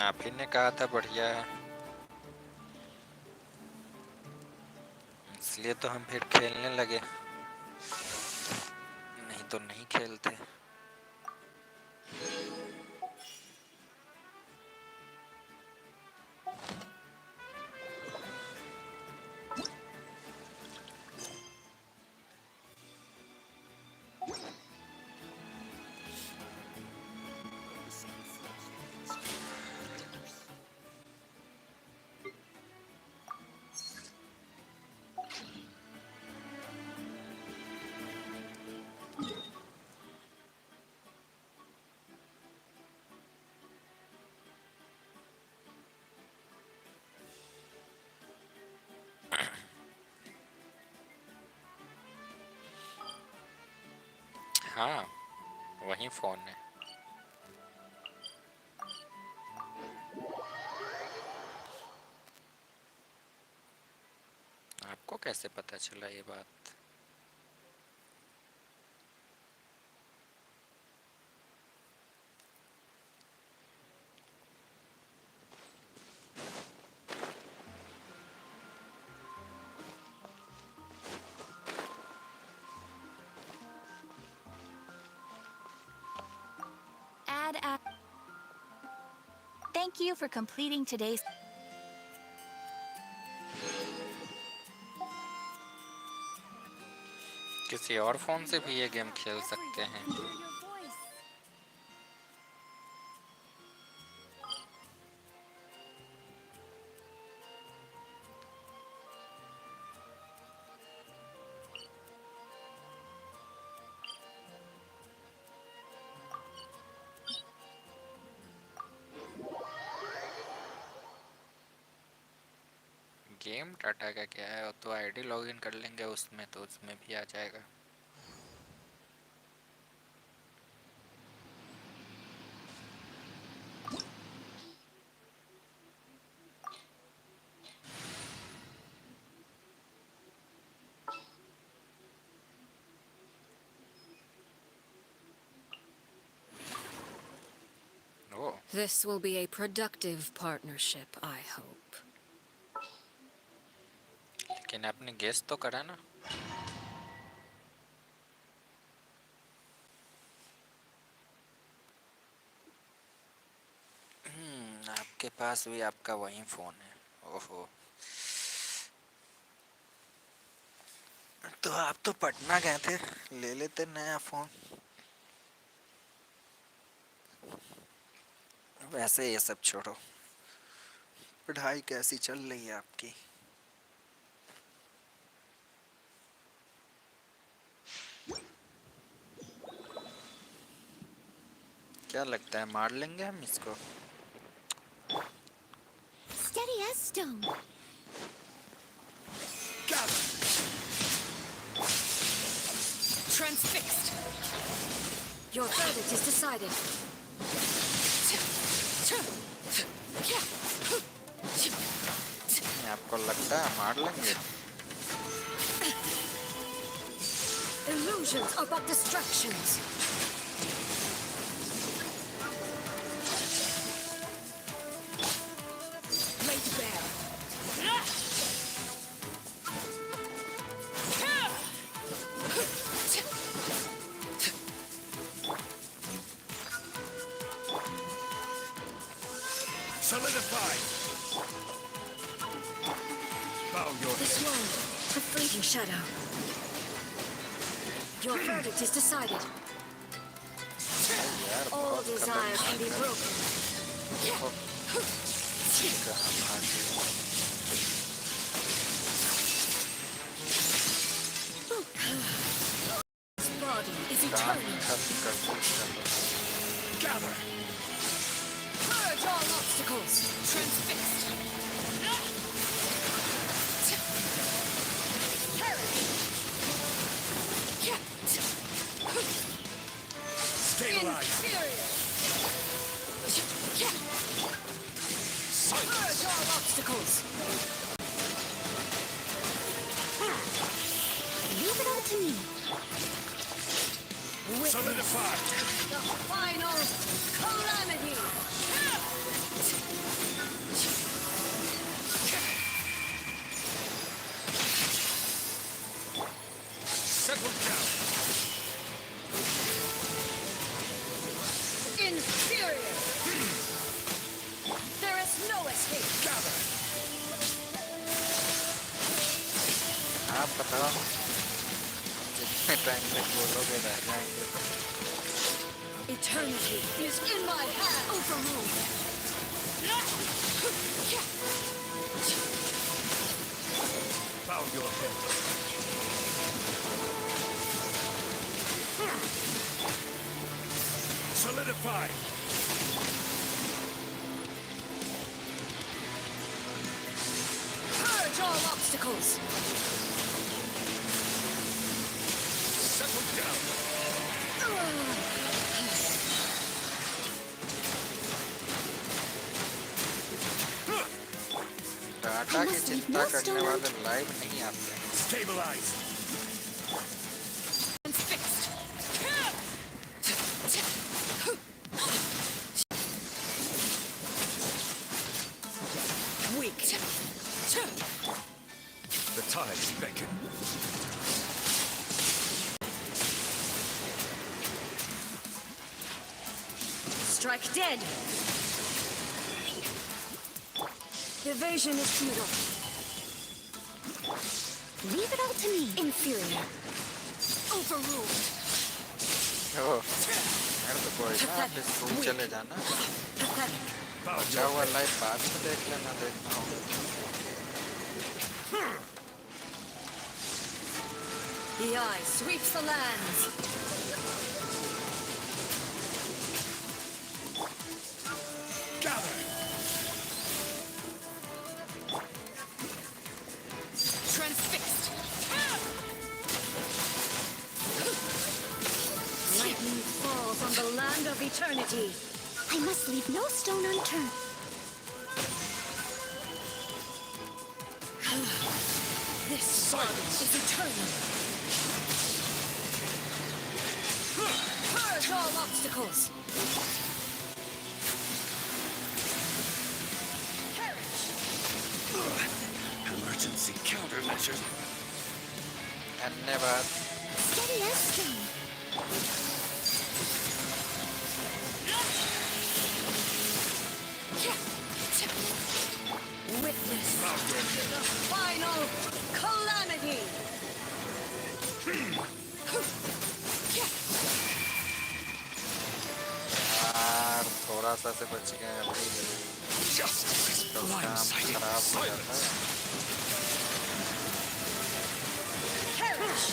आप ही ने कहा था बढ़िया है इसलिए तो हम फिर खेलने लगे नहीं तो नहीं खेलते हाँ वही फोन है आपको कैसे पता चला ये बात Add app. Thank you for completing today's... किसी और फोन से भी ये गेम खेल सकते हैं। गेम डाटा का क्या है, वो तो आईडी लॉगिन कर लेंगे उसमें, तो उसमें भी आ जाएगा। This will be a productive partnership, I hope. लेकिन आपने गेस तो करा ना। आपके पास भी आपका वही फोन है। ओहो, तो आप तो पटना गए थे, ले लेते नया फोन। वैसे ये सब छोड़ो, पढ़ाई कैसी चल रही है आपकी? क्या लगता है, मार लेंगे हम इसको? Steady as stone. Transfixed. Your verdict is decided. आपको लगता है मार लेंगे? Illusions are but distractions. Laid bare. Solidify! Bow your This head. one, a fleeting shadow. Your verdict is decided. All desire can be broken. This body is eternal. Gather! Purge all obstacles. Transfixed. Stabilize! Purge all obstacles. Leave it all to me. Solidify! The final calamity. Settle down! Inferior. There is no escape. Gather! आप बताओ, जितने time तक बोलोगे रह जाएंगे। Eternity is in my hand. Overruled. Bow your head. Solidify! Purge all obstacles. Settle down! Data की चिंता करने वाले लाइव नहीं आते। Stabilize! Transfixed. Weak. The tides beckon. Strike dead. Evasion is futile. Leave it all to me. Inferior. Overruled. ओह यार तो कोई ना आप इस रूम चले जाना बचा हुआ लाइफ बाद में देख लेना देखना होगा The eye sweeps the lands. Gather! Transfixed. Lightning falls on the land of eternity. I must leave no stone unturned. This silence is eternal. Purge all obstacles. Emergency countermeasures. धन्यवाद Steady as string. Witness the final calamity. यार थोड़ा सा से बच गए अभी तो काम खराब हो जाता है Perish.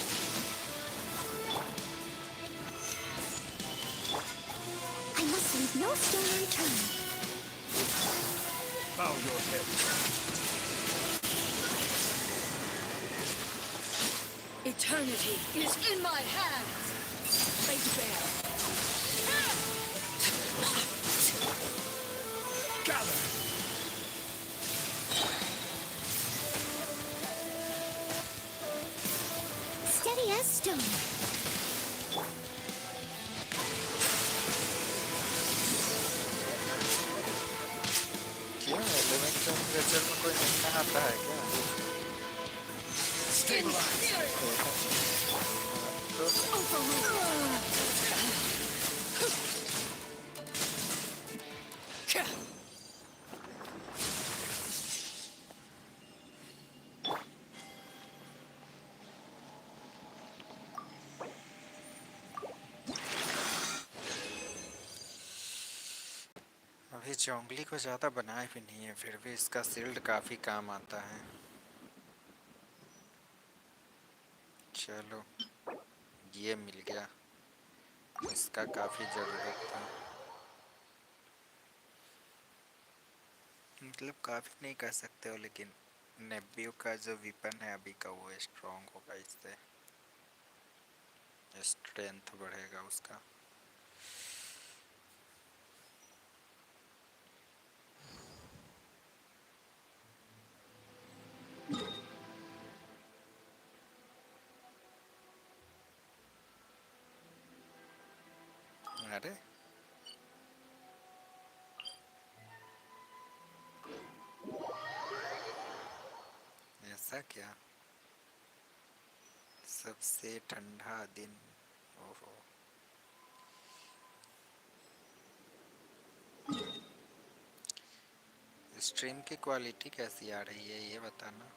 I must leave no stone unturned. Bow your head. Eternity is in my hands. Fate bear. Gather! Steady as stone. क्यों एलिमेंट टेम्परेचर में कोई नहीं आता है क्या अभी जोंगली को ज़्यादा बनाए भी नहीं है फिर भी इसका सील्ड काफ़ी काम आता है चलो ये मिल गया इसका काफ़ी ज़रूरत था मतलब काफ़ी नहीं कह सकते हो लेकिन नेब्यू का जो वेपन है अभी का वो स्ट्रॉन्ग होगा इससे स्ट्रेंथ बढ़ेगा उसका अरे ऐसा क्या सबसे ठंडा दिन ओहो स्ट्रीम की क्वालिटी कैसी आ रही है ये बताना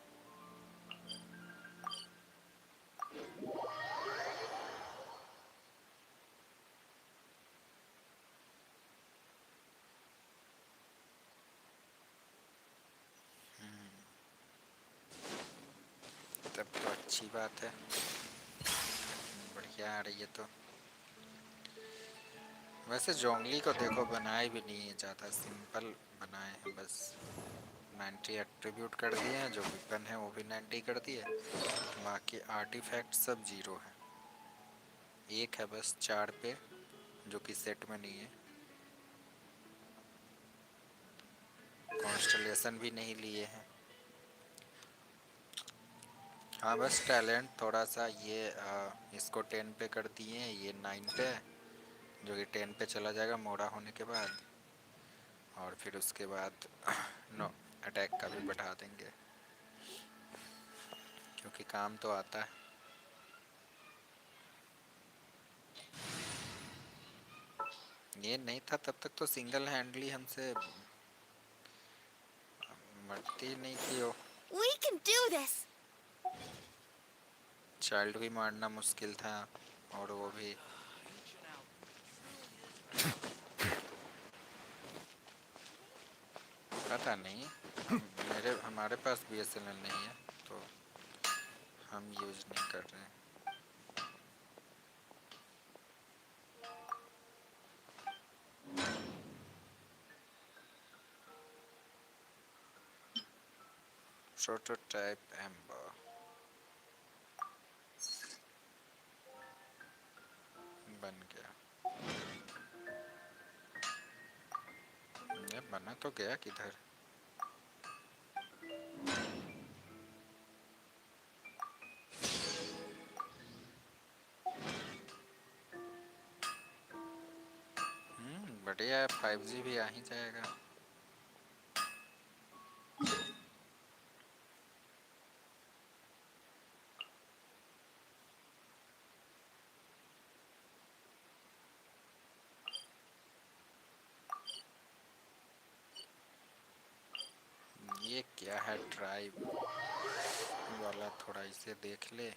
तब तो अच्छी बात है बढ़िया आ रही है तो वैसे जोंगली को देखो बनाए भी नहीं है ज़्यादा सिंपल बनाए हैं बस 90 एट्रीब्यूट कर दिए हैं जो वेपन है वो भी 90 कर दिए बाकी आर्टिफैक्ट सब 0 है एक है बस 4 पे जो कि सेट में नहीं है कॉन्स्टलेशन भी नहीं लिए हैं हाँ बस टैलेंट थोड़ा सा ये इसको 10 पे कर दिए हैं ये 9 पे जो कि 10 पे चला जाएगा मोड़ा होने के बाद और फिर उसके बाद नो अटैक का भी बढ़ा देंगे क्योंकि काम तो आता है ये नहीं था तब तक तो सिंगल हैंडली हमसे मरती नहीं थी वो। We can do this! Child भी मारना मुश्किल था और वो भी पता नहीं। हमारे पास BSNL नहीं है तो हम यूज नहीं कर रहे हैं। प्रोटोटाइप एम्बर बन गया। ये बना तो गया किधर? बढ़िया है, 5G भी आ ही जाएगा। ये क्या है ट्राइब वाला, थोड़ा इसे देख ले।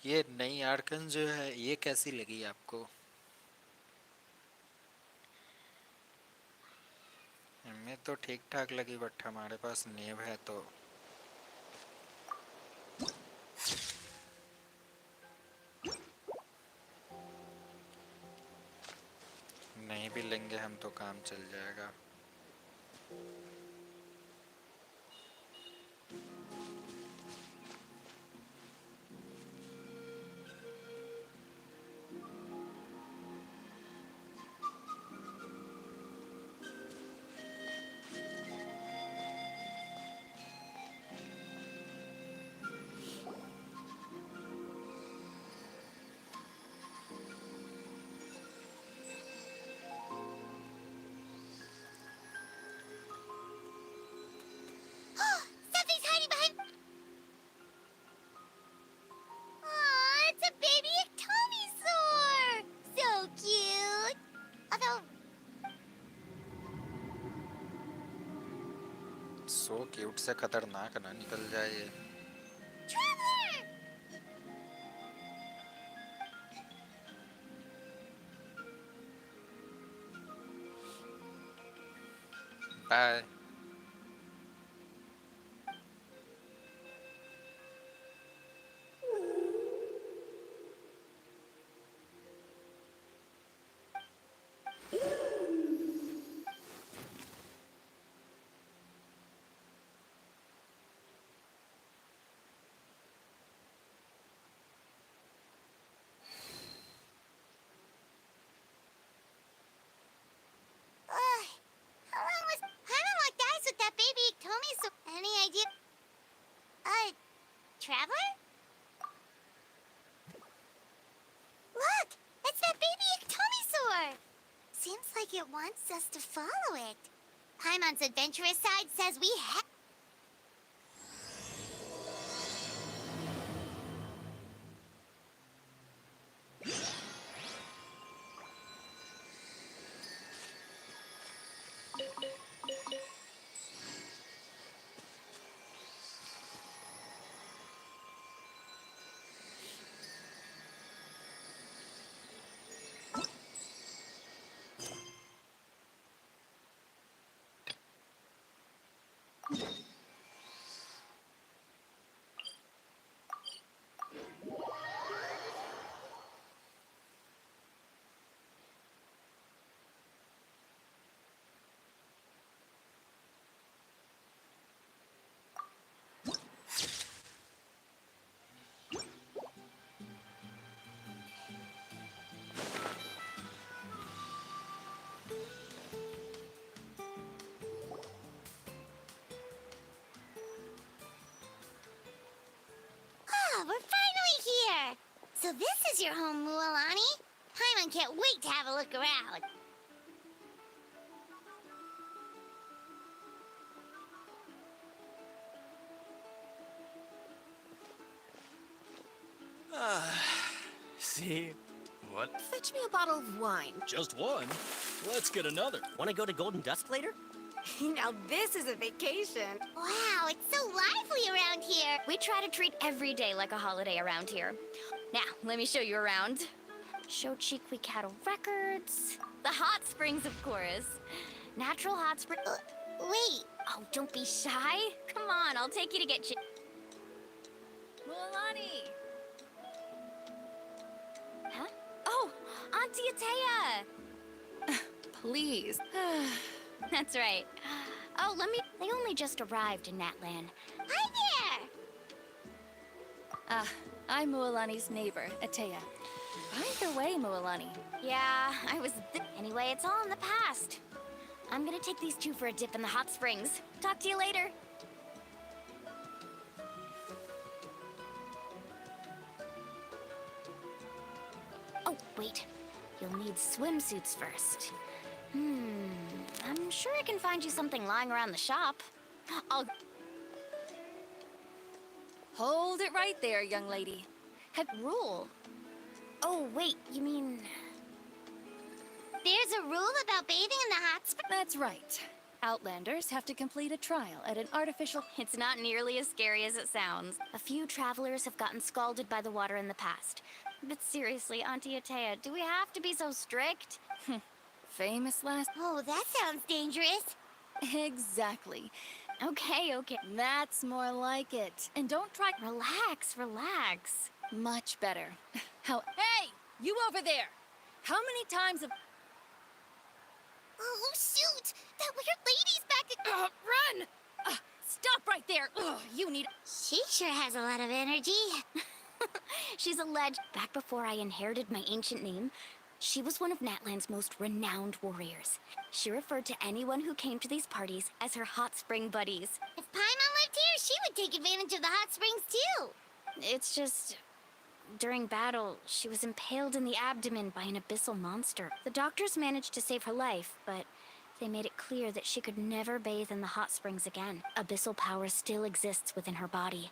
ये नई आर्कन जो है ये कैसी लगी आपको? हमें तो ठीक ठाक लगी बट हमारे पास नेव है तो नहीं भी लेंगे हम तो काम चल जाएगा। Something's hiding behind. Aw, it's a baby ectomisaur! So cute! Although, so cute से खतरनाक ना निकल जाए ये। Traveler! Bye. How long was Paimon locked eyes with that baby ectomisaur? Any idea? Traveler? Look! It's that baby ectomisaur! Seems like it wants us to follow it. Paimon's adventurous side says we have. We're finally here! So this is your home, Mualani? Paimon can't wait to have a look around. See? What? Fetch me a bottle of wine. Just one? Let's get another. Want to go to Golden Dusk later? Now this is a vacation. Wow, it's so lively around here. We try to treat every day like a holiday around here. Now, let me show you around. Show Chiqui Cattle Records. The hot springs, of course. Natural hot spring. Wait. Oh, don't be shy. Come on, I'll take you to get Mualani! Huh? Oh, Auntie Atea! Please. That's right. Oh, they only just arrived in Natlan. Hi there! I'm Mualani's neighbor, Atea. By the way, Mualani. Yeah, Anyway, it's all in the past. I'm gonna take these two for a dip in the hot springs. Talk to you later. Oh, wait. You'll need swimsuits first. I'm sure I can find you something lying around the shop. Hold it right there, young lady. Rule? Oh, wait, you mean... There's a rule about bathing in the hot spring? That's right. Outlanders have to complete a trial at an artificial... It's not nearly as scary as it sounds. A few travelers have gotten scalded by the water in the past. But seriously, Auntie Atea, do we have to be so strict? Famous last... Oh, that sounds dangerous. Exactly. Okay. That's more like it. And don't try... Relax. Much better. Hey! You over there! How many times have... Oh, shoot! That weird lady's back Run! Stop right there! You need... She sure has a lot of energy. She's a legend. Back before I inherited my ancient name, she was one of Natlan's most renowned warriors. She referred to anyone who came to these parties as her hot spring buddies. If Paimon lived here, she would take advantage of the hot springs too. It's just... During battle, she was impaled in the abdomen by an abyssal monster. The doctors managed to save her life, but they made it clear that she could never bathe in the hot springs again. Abyssal power still exists within her body.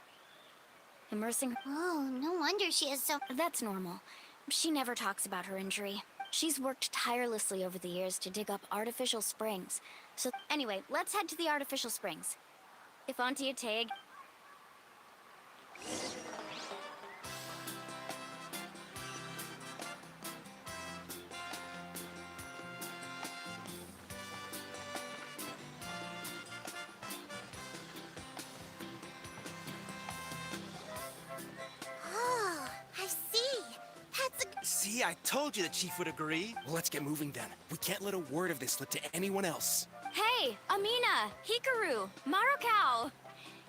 Immersing her... Oh, no wonder she is so... That's normal. She never talks about her injury. She's worked tirelessly over the years to dig up artificial springs. So anyway, let's head to the artificial springs. If Auntie Atea... Oh, I see. That's a... See, I told you the chief would agree. Well, let's get moving then. We can't let a word of this slip to anyone else. Hey, Amina, Hikaru, Marukau.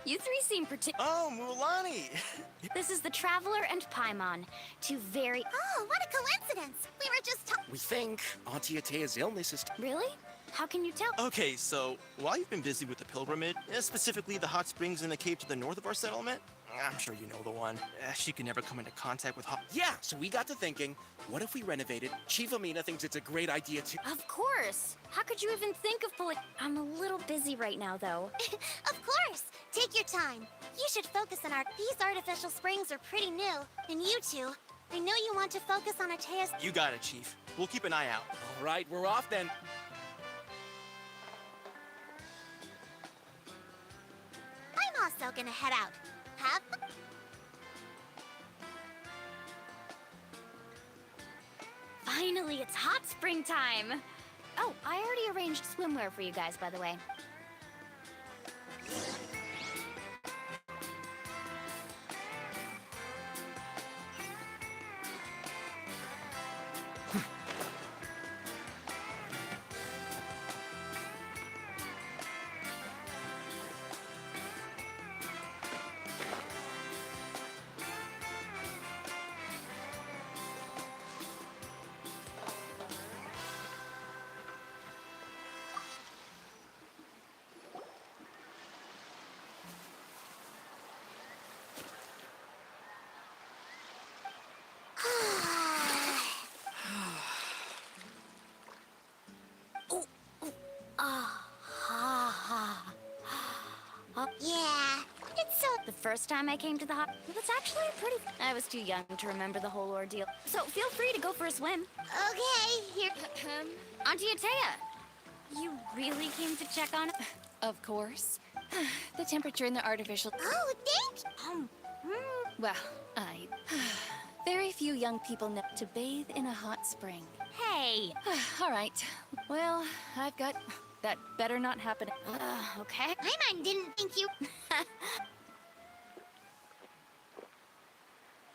You three seem Oh, Mualani! This is the Traveler and Paimon, two very... Oh, what a coincidence. We were just We think Auntie Atea's illness is... Really? How can you tell? Okay, so while you've been busy with the pilgrimage, specifically the hot springs in the cave to the north of our settlement, I'm sure you know the one. She could never come into contact with hot... Yeah, so we got to thinking, what if we renovated? Chief Amina thinks it's a great idea to... Of course! How could you even think of pulling... I'm a little busy right now, though. Of course. Take your time. You should focus on These artificial springs are pretty new. And you two, I know you want to focus on Atea's... You got it, Chief. We'll keep an eye out. All right, we're off then. I'm also gonna head out. Have... Finally, it's hot spring time! Oh, I already arranged swimwear for you guys, by the way. Yeah, it's so... The first time I came to the hot... It was actually pretty... I was too young to remember the whole ordeal. So feel free to go for a swim. Okay, here... Auntie Atea, you really really came to check on it? Of course. The temperature in the artificial... Oh, thank Well, I... Very few young people know to bathe in a hot spring. Hey! All right. Well, I've got... That better not happen. Okay. Paimon didn't think you...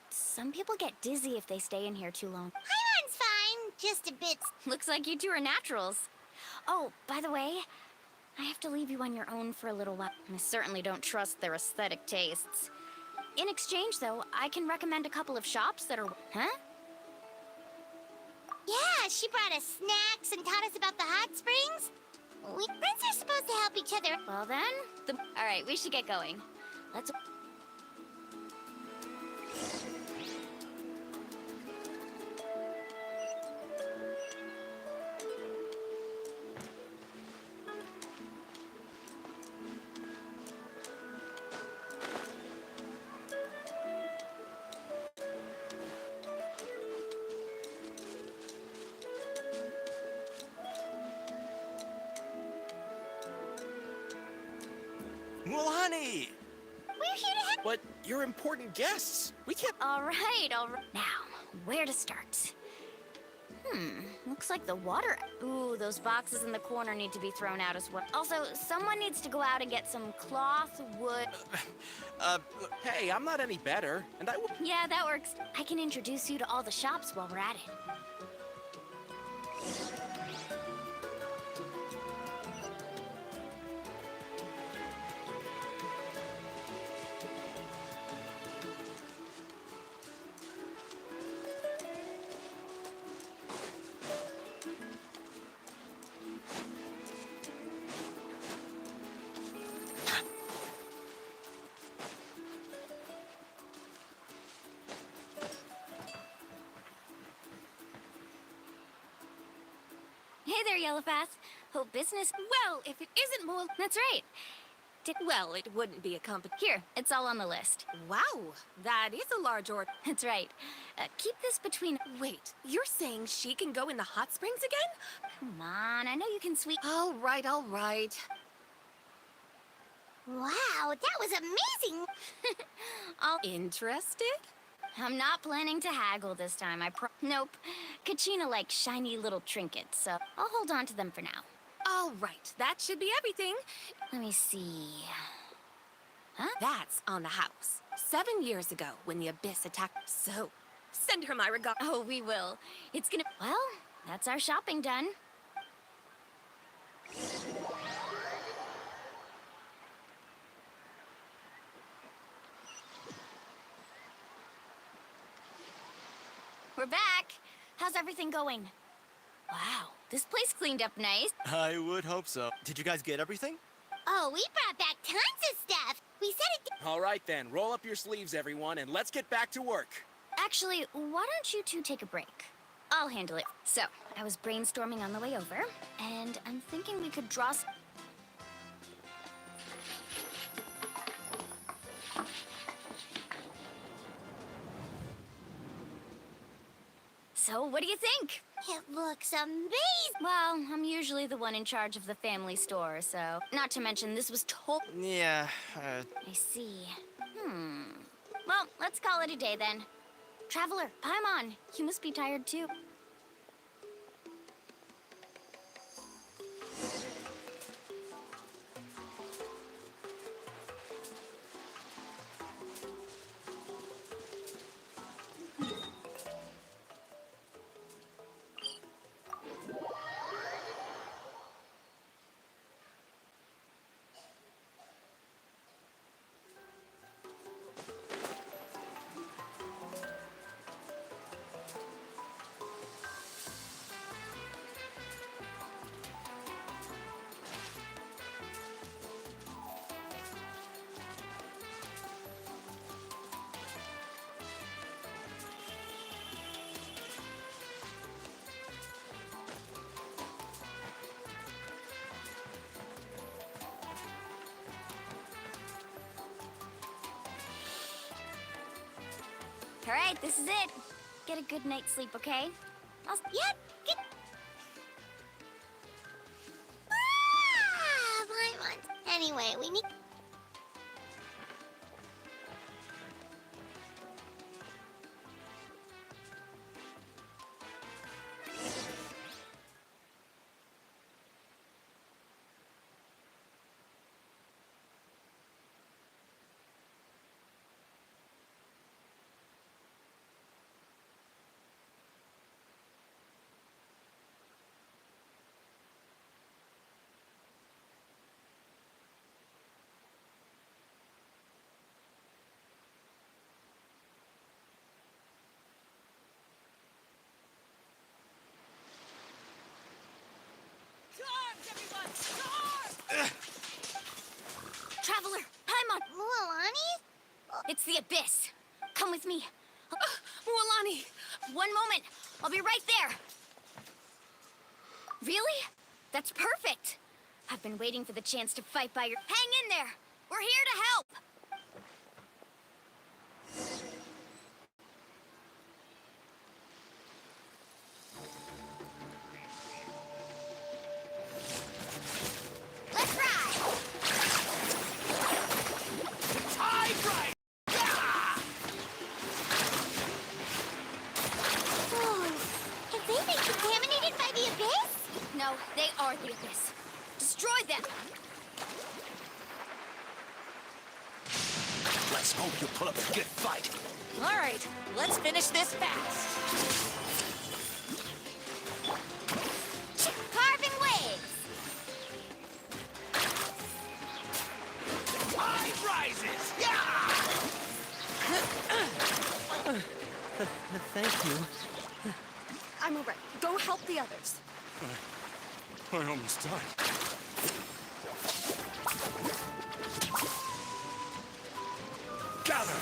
Some people get dizzy if they stay in here too long. Paimon's fine, just a bit... Looks like you two are naturals. Oh, by the way, I have to leave you on your own for a little while. I certainly don't trust their aesthetic tastes. In exchange, though, I can recommend a couple of shops that are... Huh? Yeah, she brought us snacks and taught us about the hot springs. We friends are supposed to help each other. Well then, all right, we should get going. Let's... Well, honey! We're here to help. But you're important guests. We can't... All right. Now, where to start? Looks like the water... Ooh, those boxes in the corner need to be thrown out as well. Also, someone needs to go out and get some cloth, wood... Hey, I'm not any better, and I will... Yeah, that works. I can introduce you to all the shops while we're at it. Hey there, Yellowpath. Hope business... Well, if it isn't more... That's right. Well, it wouldn't be a Here, it's all on the list. Wow, that is a large order. That's right. Keep this between... Wait, you're saying she can go in the hot springs again? Come on, I know you can sweep... All right, all right. Wow, that was amazing. Interested? I'm not planning to haggle this time, Nope. Kachina likes shiny little trinkets, so I'll hold on to them for now. All right, that should be everything. Let me see... Huh? That's on the house. 7 years ago, when the Abyss attacked. So, send her my regards. Oh, we will. It's gonna... Well, that's our shopping done. We're back. How's everything going? Wow, this place cleaned up nice. I would hope so. Did you guys get everything? Oh, we brought back tons of stuff. We said it... All right then, roll up your sleeves, everyone, and let's get back to work. Actually, why don't you two take a break? I'll handle it. So, I was brainstorming on the way over, and I'm thinking we could draw... So, what do you think? It looks amazing. Well, I'm usually the one in charge of the family store, so... Not to mention, this was Yeah, I see. Well, let's call it a day then. Traveler, Paimon, you must be tired too. All right, this is it. Get a good night's sleep, okay? Yep. it. We need... Traveler, Paimon! Mualani? It's the Abyss. Come with me. Mualani! One moment. I'll be right there. Really? That's perfect. I've been waiting for the chance to fight by your... Hang in there! We're here to help! Let's ride! Tide ride! Oh, have they been contaminated by the Abyss? No, they are the Abyss. Destroy them! Let's hope you pull up a good fight. All right, let's finish this fast. Carving waves! Tide rises! Yeah! Thank you. I'm alright. Go help the others. I almost died. Gather!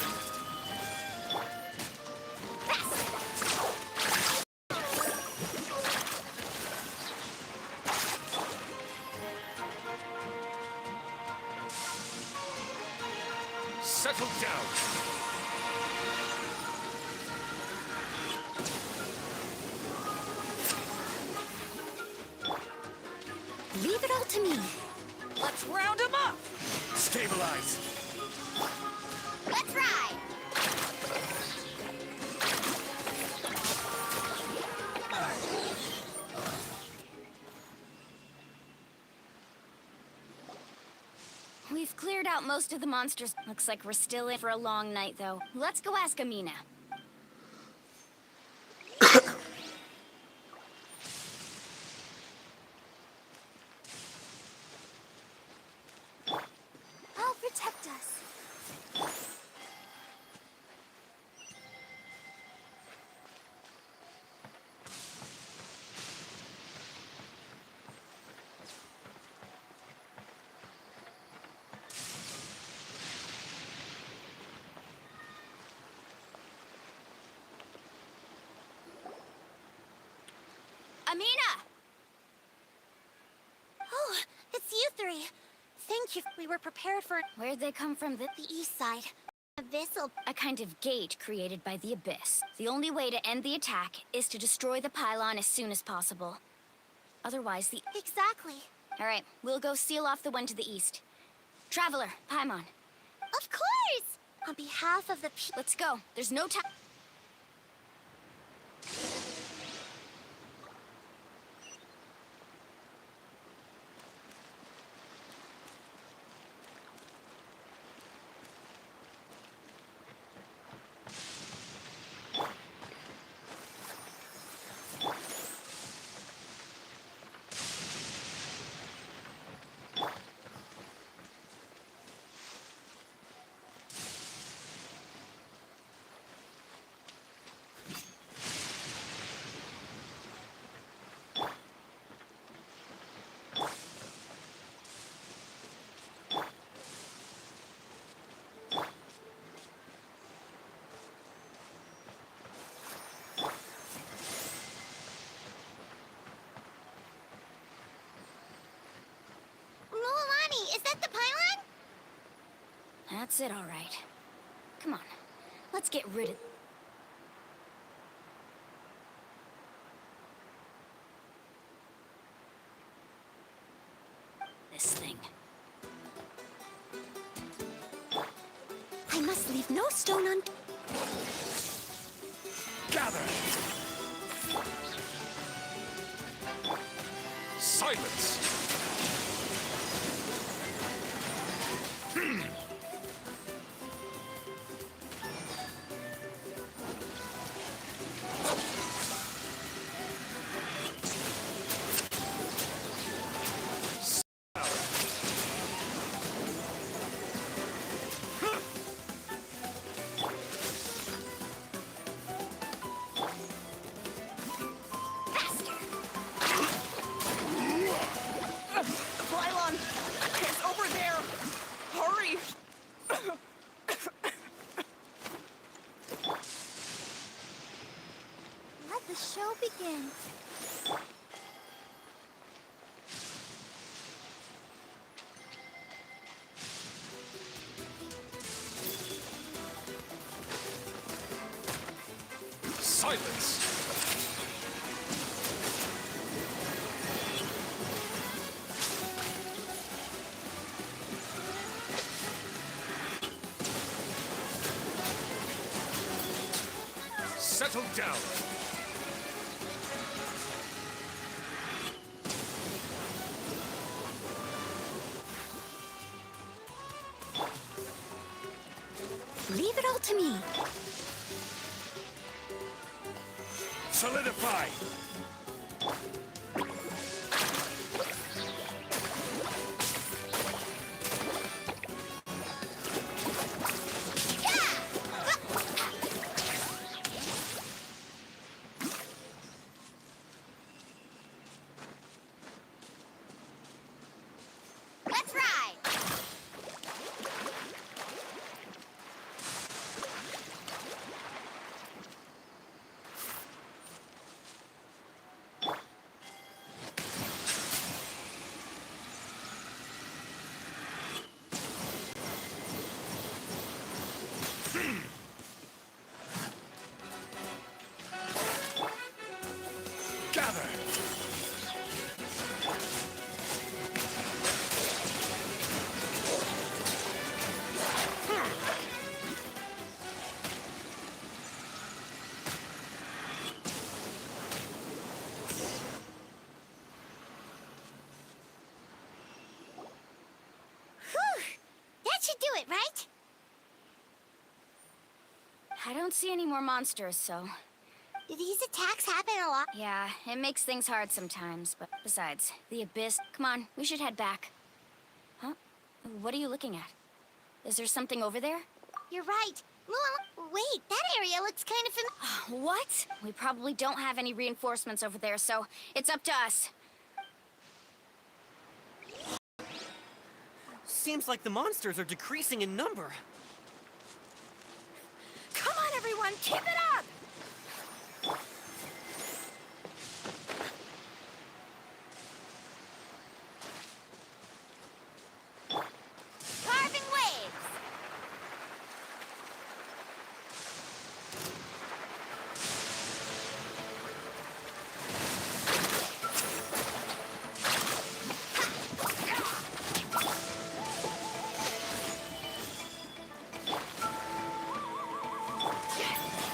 Settle down. Leave it all to me. Let's round them up. Stabilize. Let's ride! We've cleared out most of the monsters. Looks like we're still in for a long night, though. Let's go ask Amina. I'll protect us. Amina! Oh, it's you three. Thank you. We were prepared for Where'd they come from? the east side. Abyssal. A kind of gate created by the Abyss. The only way to end the attack is to destroy the pylon as soon as possible. Otherwise, the... Exactly. All right, we'll go seal off the one to the east. Traveler, Paimon. Of course! On behalf of the Let's go. There's no time. Mualani, is that the pylon? That's it, all right. Come on, let's get rid of... this thing. must leave no stone un... Gather! Silence! Flylon! It's over there! Hurry! Let the show begin. Silence! Settle down! Leave it all to me. Solidify! Let's ride! Gather! Whew! That should do it, right? I don't see any more monsters, so... Do these attacks happen a lot? Yeah, it makes things hard sometimes, but besides, the Abyss... Come on, we should head back. Huh? What are you looking at? Is there something over there? You're right. Wait, that area looks kind of What? We probably don't have any reinforcements over there, so it's up to us. Seems like the monsters are decreasing in number. Come on, everyone, keep it up! carving waves.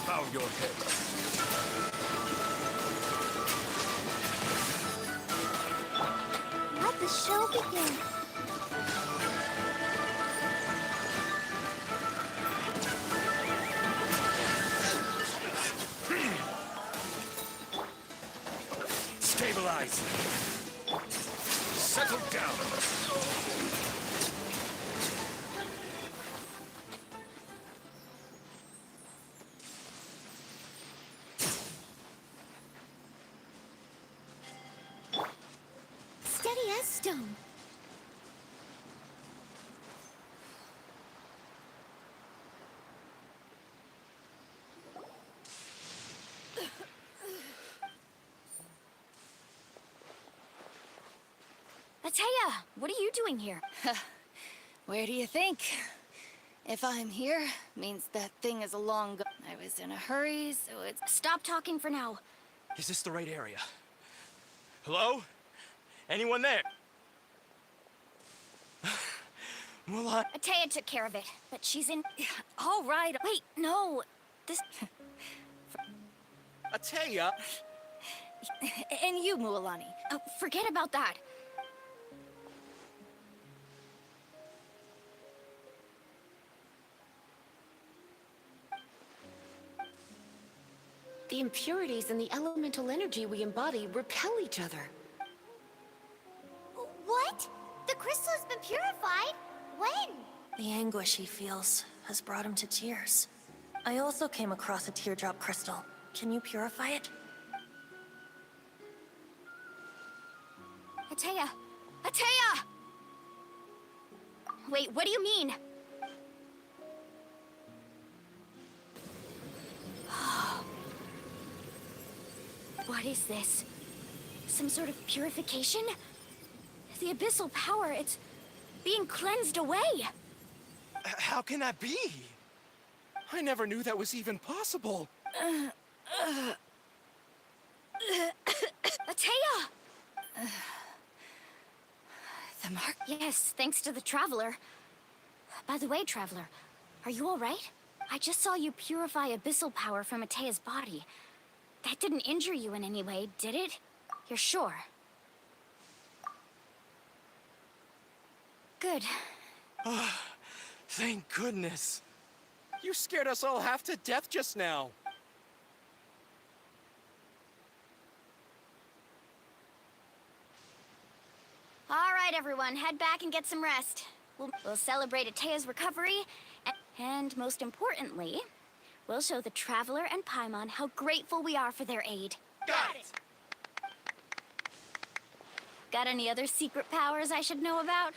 Bow your head. Let the show begin. Stabilize. Settle down. Steady as stone. Ataya, what are you doing here? Where do you think? If I'm here, means that thing is a long go. I was in a hurry, so it's... Stop talking for now. Is this the right area? Hello? Anyone there? Mulan. Atea took care of it, but she's in... All right. Wait, no. This... Atea! And you, Mualani. Oh, forget about that. The impurities and the elemental energy we embody repel each other. What? The crystal has been purified? When? The anguish he feels has brought him to tears. I also came across a teardrop crystal. Can you purify it? Atea! Atea! Wait, what do you mean? What is this? Some sort of purification? The abyssal power, it's being cleansed away. How can that be? I never knew that was even possible. Atea! The mark? Yes, thanks to the Traveler. By the way, Traveler, are you all right? I just saw you purify abyssal power from Atea's body. That didn't injure you in any way, did it? You're sure? Good. Thank goodness. You scared us all half to death just now. All right, everyone, head back and get some rest. We'll celebrate Atea's recovery, and most importantly, we'll show the Traveler and Paimon how grateful we are for their aid. Got it! Got any other secret powers I should know about?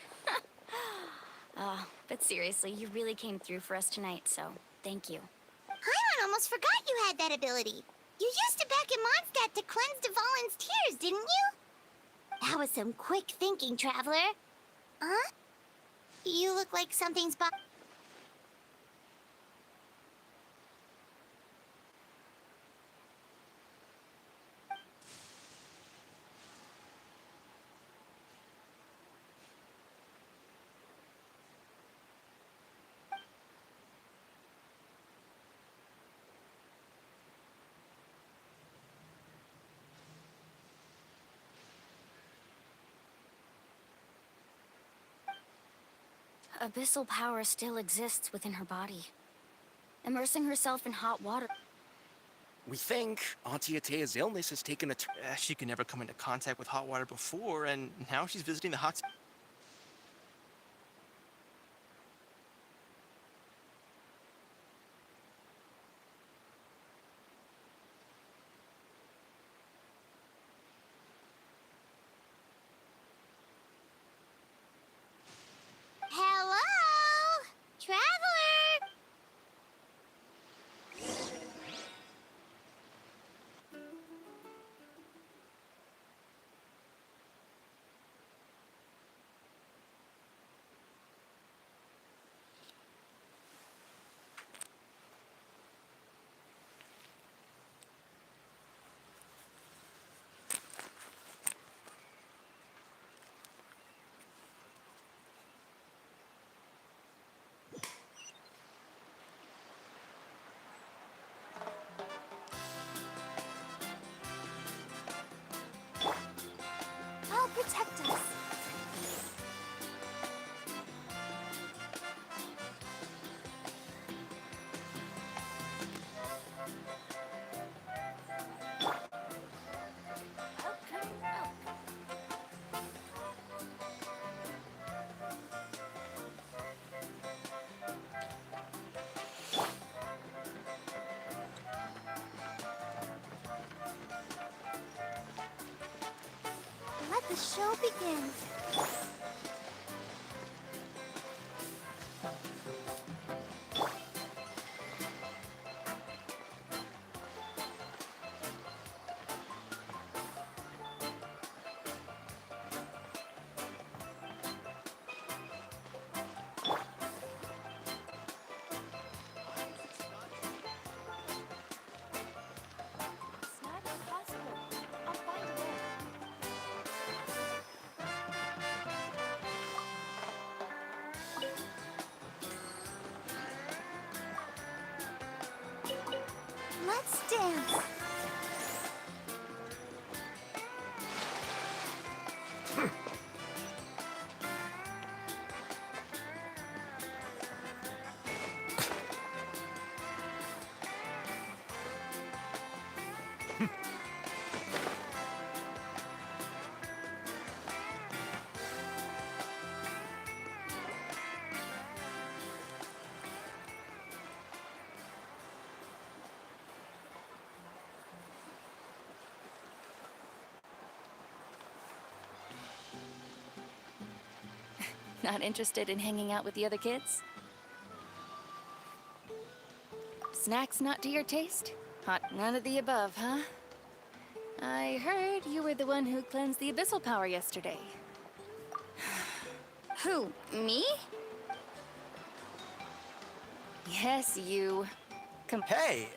Oh, but seriously, you really came through for us tonight, so thank you. Paimon almost forgot you had that ability. You used it back in Mondstadt to cleanse Dvalin's tears, didn't you? That was some quick thinking, Traveler. Huh? You look like something's Abyssal power still exists within her body. Immersing herself in hot water. We think Auntie Atea's illness has taken a she could never come into contact with hot water before, and now she's visiting the hot... Hello? Traveler? I'll protect us. Let the show begin. It's not impossible. I'll find a way. Let's dance. Not interested in hanging out with the other kids? Snacks not to your taste? Hot, none of the above, huh? I heard you were the one who cleansed the abyssal power yesterday. Who, me? Yes, you. Hey,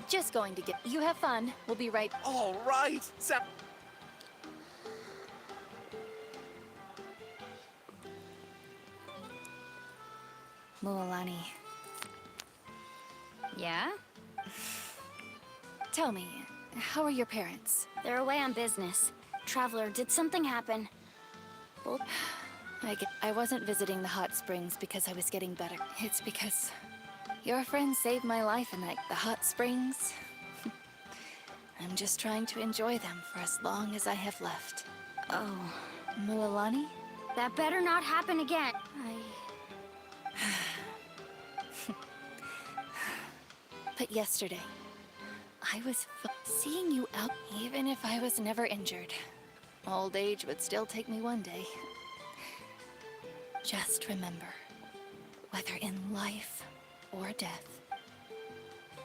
Just going to get... You have fun. We'll be right... all right. Mualani, Yeah? tell me, how are your parents? They're away on business. Traveler, did something happen? Well, I wasn't visiting the hot springs because I was getting better. It's because your friends saved my life in the hot springs. I'm just trying to enjoy them for as long as I have left. Oh. Mualani? That better not happen again. But yesterday, I was seeing you out even if I was never injured. Old age would still take me one day. Just remember, whether in life or death.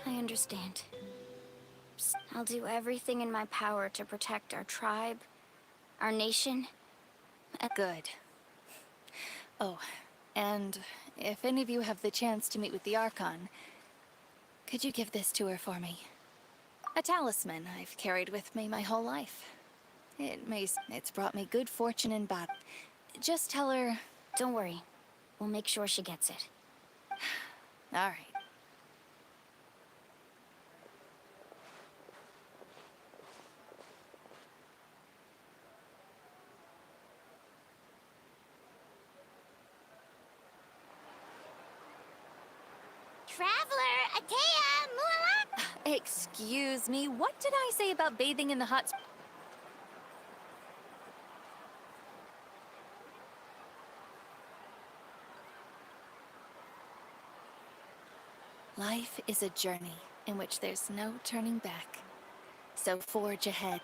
I understand. I'll do everything in my power to protect our tribe, our nation. Good. Oh, and if any of you have the chance to meet with the Archon, could you give this to her for me? A talisman I've carried with me my whole life. It's brought me good fortune in battle. Just tell her... Don't worry. We'll make sure she gets it. All right. Traveler, Atea, Mualan! Excuse me, what did I say about bathing in the hot springs? Life is a journey in which there's no turning back. So forge ahead.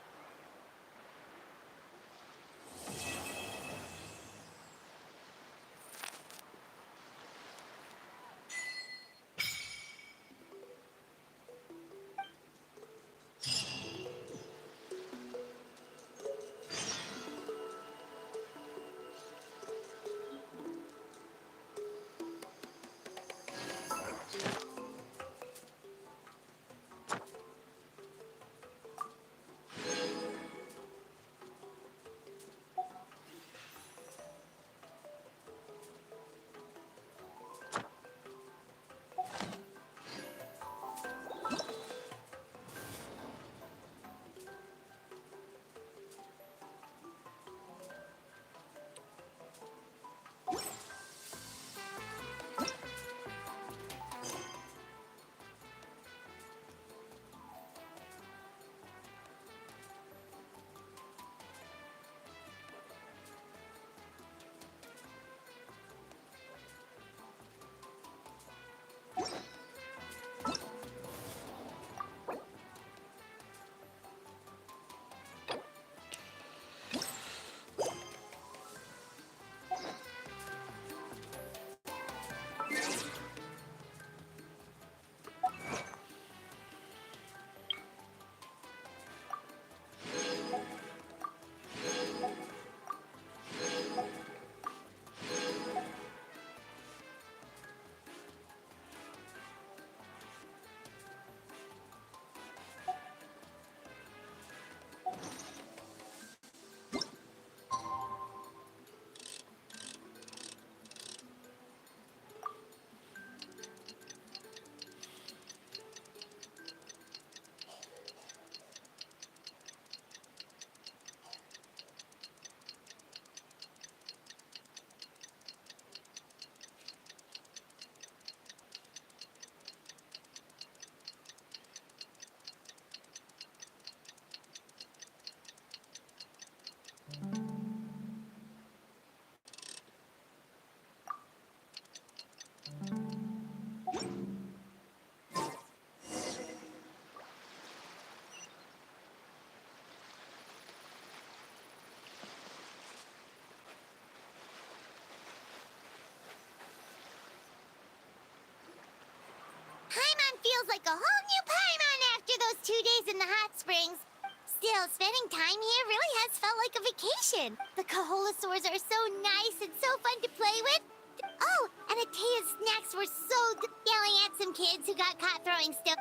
a whole new Paimon after those 2 days in the hot springs. Still, spending time here really has felt like a vacation. The Kaholosaurs are so nice and so fun to play with. Oh, and Atea's snacks were so good, yelling at some kids who got caught throwing stuff.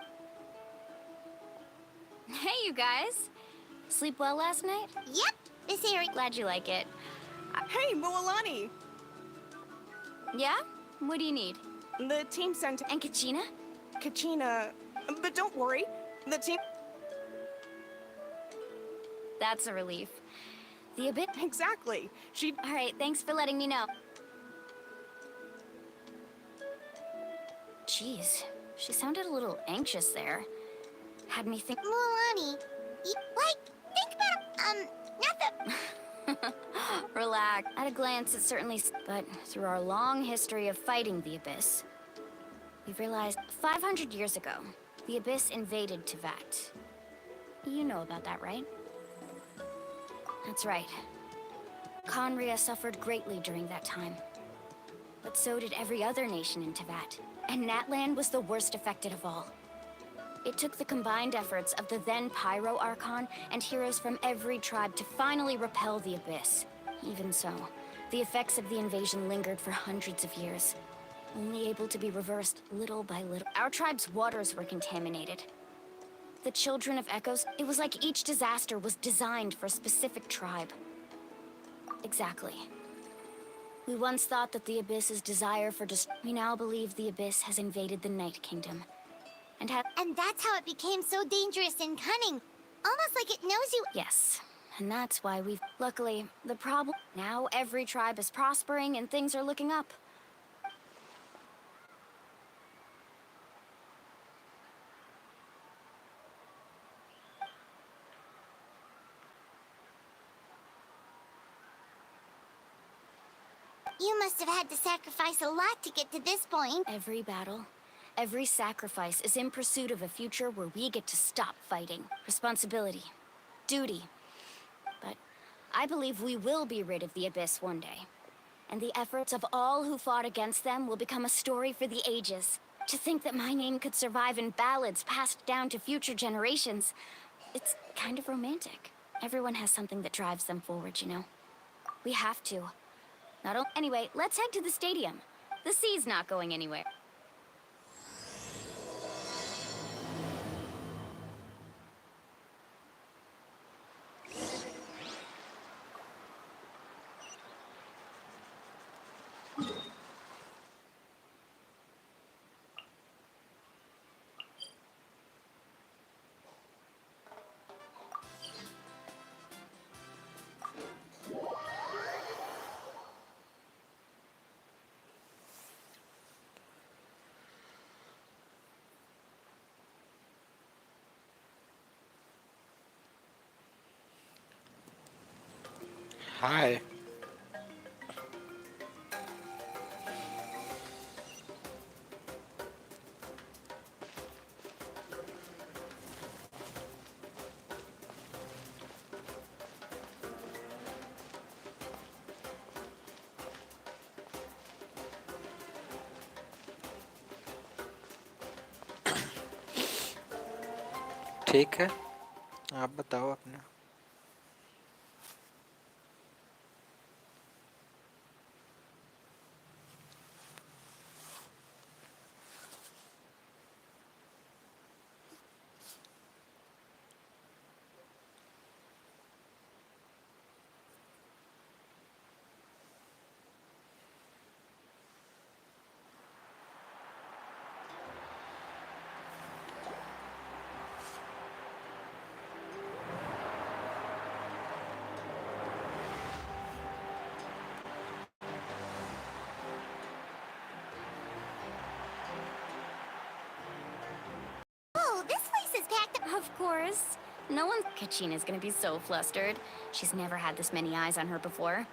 Hey, you guys. Sleep well last night? Yep, this area. Glad you like it. Hey, Mualani! Yeah? What do you need? The team sent... And Kachina? Kachina... But don't worry, the team... That's a relief. The Abyss... Exactly. She... Alright, thanks for letting me know. Jeez, she sounded a little anxious there. Had me think... Mualani, think about, not the... Relax. At a glance, it certainly... But through our long history of fighting the Abyss, we've realized 500 years ago, the Abyss invaded Teyvat. You know about that, right? That's right. Conria suffered greatly during that time. But so did every other nation in Teyvat. And Natlan was the worst affected of all. It took the combined efforts of the then Pyro Archon and heroes from every tribe to finally repel the Abyss. Even so, the effects of the invasion lingered for hundreds of years, only able to be reversed little by little. Our tribe's waters were contaminated. The Children of Echoes, it was like each disaster was designed for a specific tribe. Exactly. We once thought that the Abyss's desire for we now believe the Abyss has invaded the Night Kingdom. And that's how it became so dangerous and cunning. Almost like it knows you... Yes. And that's why we've... Luckily, the problem... Now every tribe is prospering and things are looking up. You must have had to sacrifice a lot to get to this point. Every battle, every sacrifice is in pursuit of a future where we get to stop fighting. Responsibility. Duty. But I believe we will be rid of the Abyss one day. And the efforts of all who fought against them will become a story for the ages. To think that my name could survive in ballads passed down to future generations, it's kind of romantic. Everyone has something that drives them forward, you know? We have to. Anyway, let's head to the stadium. The sea's not going anywhere. Hi. ठीक है, आप बताओ अपना। Oh, this place is packed. Of course. No one... Kachina's gonna be so flustered. She's never had this many eyes on her before.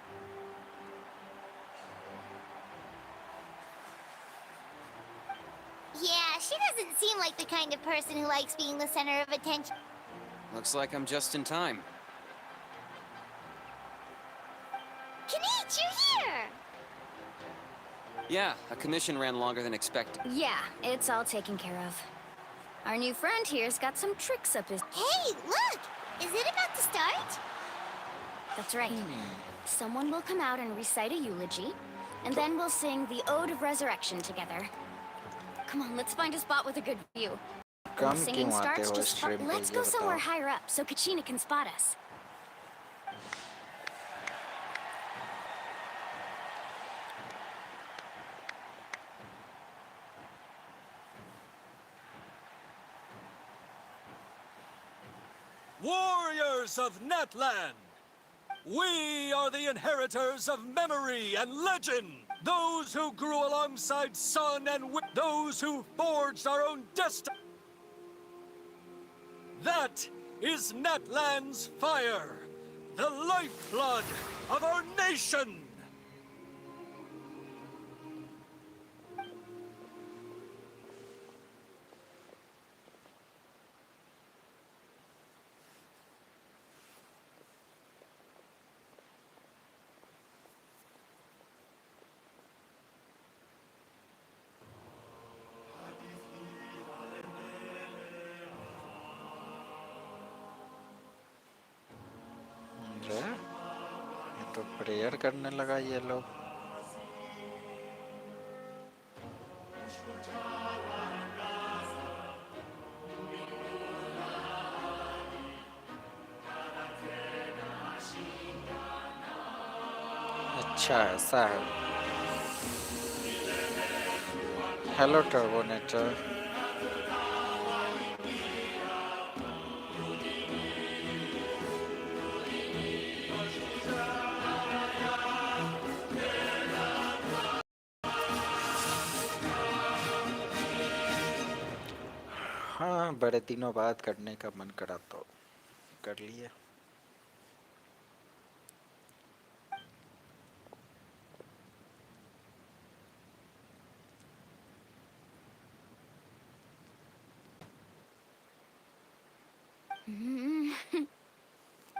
Yeah, she doesn't seem like the kind of person who likes being the center of attention. Looks like I'm just in time. Kinich, you're here! Yeah, a commission ran longer than expected. Yeah, it's all taken care of. Our new friend here's got some tricks up his... Hey, look! Is it about to start? That's right. Someone will come out and recite a eulogy, and then we'll sing the Ode of Resurrection together. Come on, let's find a spot with a good view. When the singing starts, let's go somewhere higher up so Kachina can spot us. Warriors of Natlan! We are the inheritors of memory and legend! Those who grew alongside sun and wind, those who forged our own destiny! That is Natlan's fire, the lifeblood of our nation! ये तो prayer करने लगा ये लोग। अच्छा ऐसा है। Hello टर्बोनेटर। हाँ, बड़े दिनों बाद करने का मन करा तो कर लिए।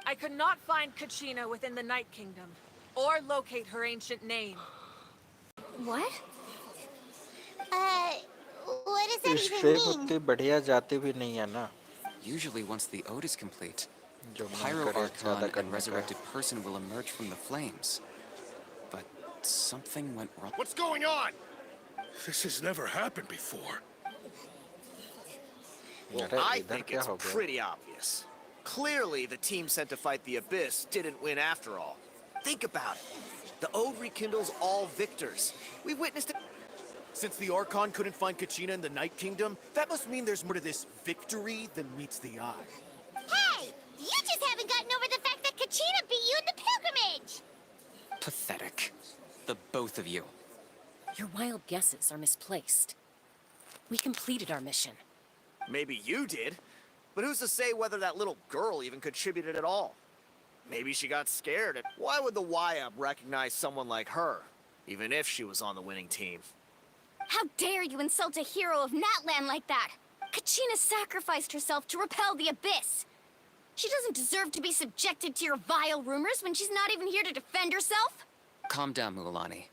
I could not find Kachina within the Night Kingdom, or locate her ancient name. What? What does that even train mean? उतनी बढ़िया जाती भी नहीं है ना। Usually once the ode is complete, जो the मन Pyro करे Archon ज़्यादा and करने का। resurrected person will emerge from the flames. But something went wrong. What's going on? This has never happened before. Well, अरे I इधर think क्या it's हो गया? pretty obvious. Clearly, the team sent to fight the Abyss didn't win after all. Think about it. The Ode rekindles all victors. We witnessed it. Since the Archon couldn't find Kachina in the Night Kingdom, that must mean there's more to this victory than meets the eye. Hey! You just haven't gotten over the fact that Kachina beat you in the pilgrimage! Pathetic. The both of you. Your wild guesses are misplaced. We completed our mission. Maybe you did, but who's to say whether that little girl even contributed at all? Maybe she got scared. Why would the YUP recognize someone like her, even if she was on the winning team? How dare you insult a hero of Natlan like that? Kachina sacrificed herself to repel the Abyss. She doesn't deserve to be subjected to your vile rumors when she's not even here to defend herself. Calm down, Mualani.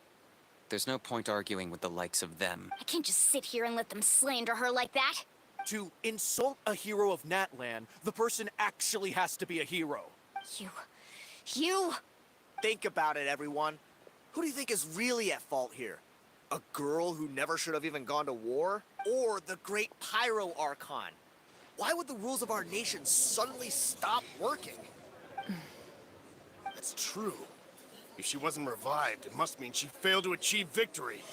There's no point arguing with the likes of them. I can't just sit here and let them slander her like that. To insult a hero of Natlan, the person actually has to be a hero. You... Think about it, everyone. Who do you think is really at fault here? A girl who never should have even gone to war? Or the great Pyro Archon? Why would the rules of our nation suddenly stop working? That's true. If she wasn't revived, it must mean she failed to achieve victory.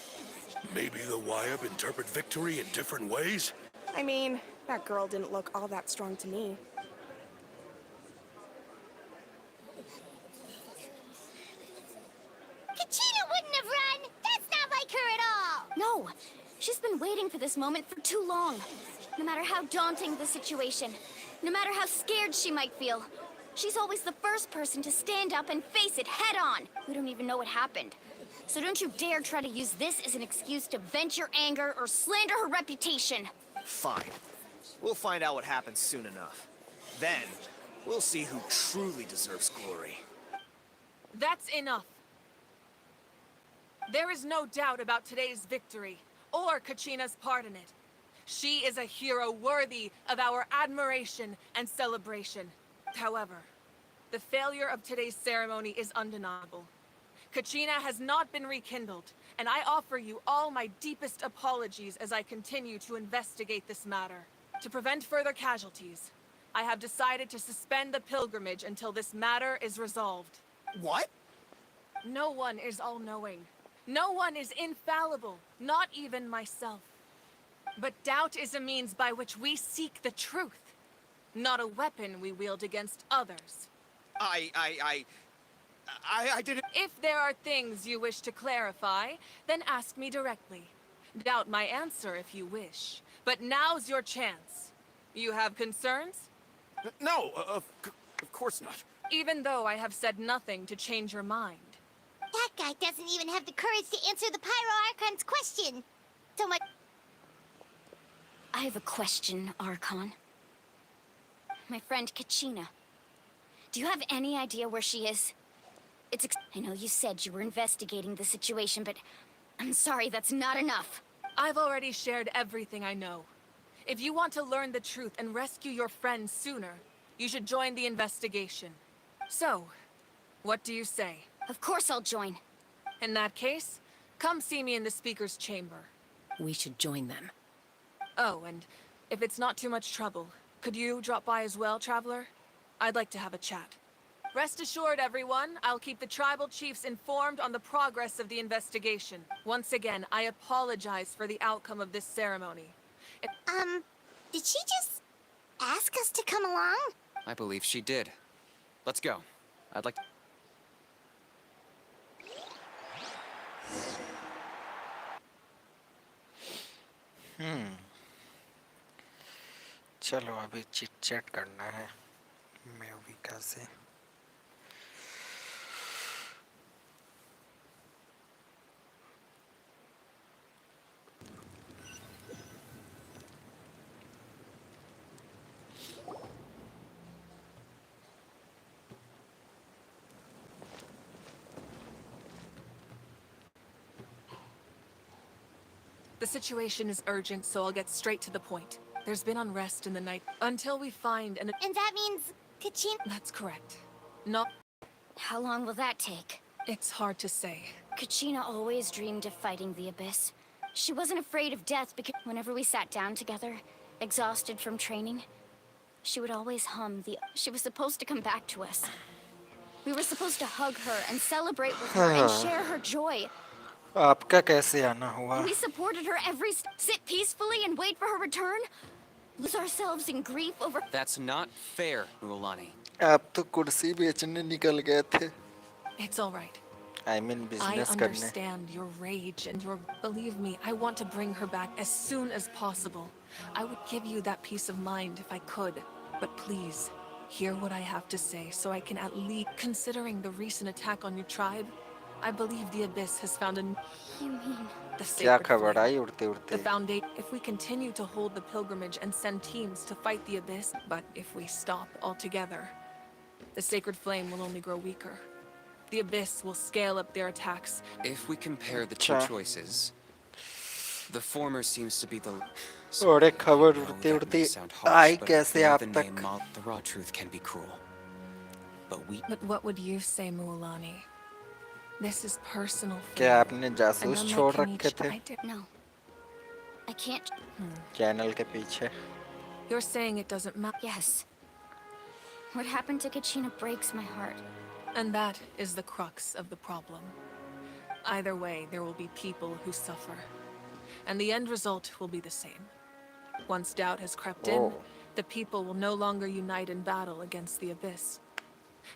Maybe the YUP interpret victory in different ways? I mean, that girl didn't look all that strong to me. Kachina wouldn't have run! That's not like her at all! No! She's been waiting for this moment for too long. No matter how daunting the situation, no matter how scared she might feel, she's always the first person to stand up and face it head on. We don't even know what happened. So don't you dare try to use this as an excuse to vent your anger or slander her reputation. Fine. We'll find out what happens soon enough. Then, we'll see who truly deserves glory. That's enough. There is no doubt about today's victory, or Kachina's part in it. She is a hero worthy of our admiration and celebration. However, the failure of today's ceremony is undeniable. Kachina has not been rekindled, and I offer you all my deepest apologies as I continue to investigate this matter. To prevent further casualties, I have decided to suspend the pilgrimage until this matter is resolved. What? No one is all-knowing. No one is infallible, not even myself. But doubt is a means by which we seek the truth, not a weapon we wield against others. I didn't... If there are things you wish to clarify, then ask me directly. Doubt my answer if you wish. But now's your chance. You have concerns? No, of course not. Even though I have said nothing to change your mind. That guy doesn't even have the courage to answer the Pyro Archon's question. So much. I have a question, Archon. My friend Kachina. Do you have any idea where she is? I know you said you were investigating the situation, but I'm sorry, that's not enough. I've already shared everything I know. If you want to learn the truth and rescue your friend sooner, you should join the investigation. So, what do you say? Of course I'll join. In that case, come see me in the speaker's chamber. We should join them. Oh, and if it's not too much trouble, could you drop by as well, Traveler? I'd like to have a chat. Rest assured, everyone, I'll keep the tribal chiefs informed on the progress of the investigation. Once again, I apologize for the outcome of this ceremony. Did she just ask us to come along? I believe she did. Let's go. I'd like to... चलो अभी chit chat करना है मेविका से. The situation is urgent, so I'll get straight to the point. There's been unrest in the night until we find an... And that means Kachina... That's correct. Not... How long will that take? It's hard to say. Kachina always dreamed of fighting the Abyss. She wasn't afraid of death because whenever we sat down together, exhausted from training, she would always hum the... She was supposed to come back to us. We were supposed to hug her and celebrate with her and share her joy. आपका कैसे आना हुआ? We supported her every sit peacefully and wait for her return? Lose ourselves in grief over... That's not fair, Mualani. आप तो कुर्सी बेचने निकल गए थे. It's all right. I mean business I करने. understand your rage and your... Believe me, I want to bring her back as soon as possible. I would give you that peace of mind if I could. But please, hear what I have to say so I can at least... Considering the recent attack on your tribe, I believe the Abyss has found a... You mean... The क्या sacred खबर flame. आई उड़ते उड़ते? The foundation... If we continue to hold the pilgrimage and send teams to fight the Abyss, but if we stop altogether, the sacred flame will only grow weaker. The Abyss will scale up their attacks. If we compare the two choices, the former seems to be the... ओरे खबर उड़ते उड़ते आई कैसे आप तक? The raw truth can be cruel. But what would you say, Mualani? This is personal. क्या आपने जासूस छोड़ रखे थे? No. I can't. चैनल के पीछे. You're saying it doesn't matter? Yes. What happened to Kachina breaks my heart. And that is the crux of the problem. Either way, there will be people who suffer. And the end result will be the same. Once doubt has crept in, the people will no longer unite in battle against the Abyss.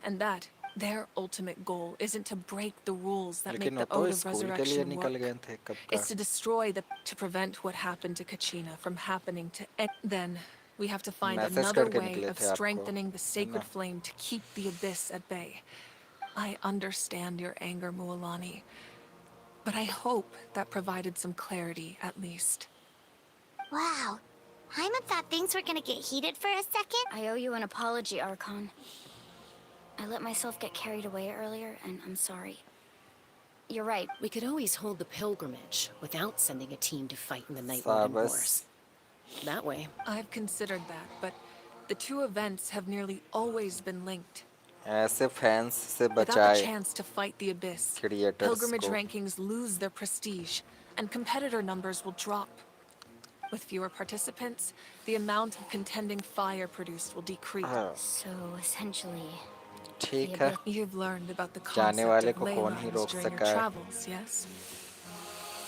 And that, their ultimate goal, isn't to break the rules that make the Ode of Resurrection work. It's to destroy to prevent what happened to Kachina from happening to Then, we have to find another way of strengthening the sacred flame to keep the Abyss at bay. I understand your anger, Mualani. But I hope that provided some clarity, at least. Wow. Hyman thought things were gonna get heated for a second. I owe you an apology, Archon. I let myself get carried away earlier, and I'm sorry. You're right. We could always hold the pilgrimage without sending a team to fight in the Night Warden Wars. that way. I've considered that, but the two events have nearly always been linked. ऐसे fans से Without the बचाए chance to fight the Abyss, creators pilgrimage को। rankings lose their prestige, and competitor numbers will drop. With fewer participants, the amount of contending fire produced will decrease. So, essentially... ठीक है, You've learned about the जाने concept वाले of को ley कौन ही lines रोक during your सका है। travels, yes?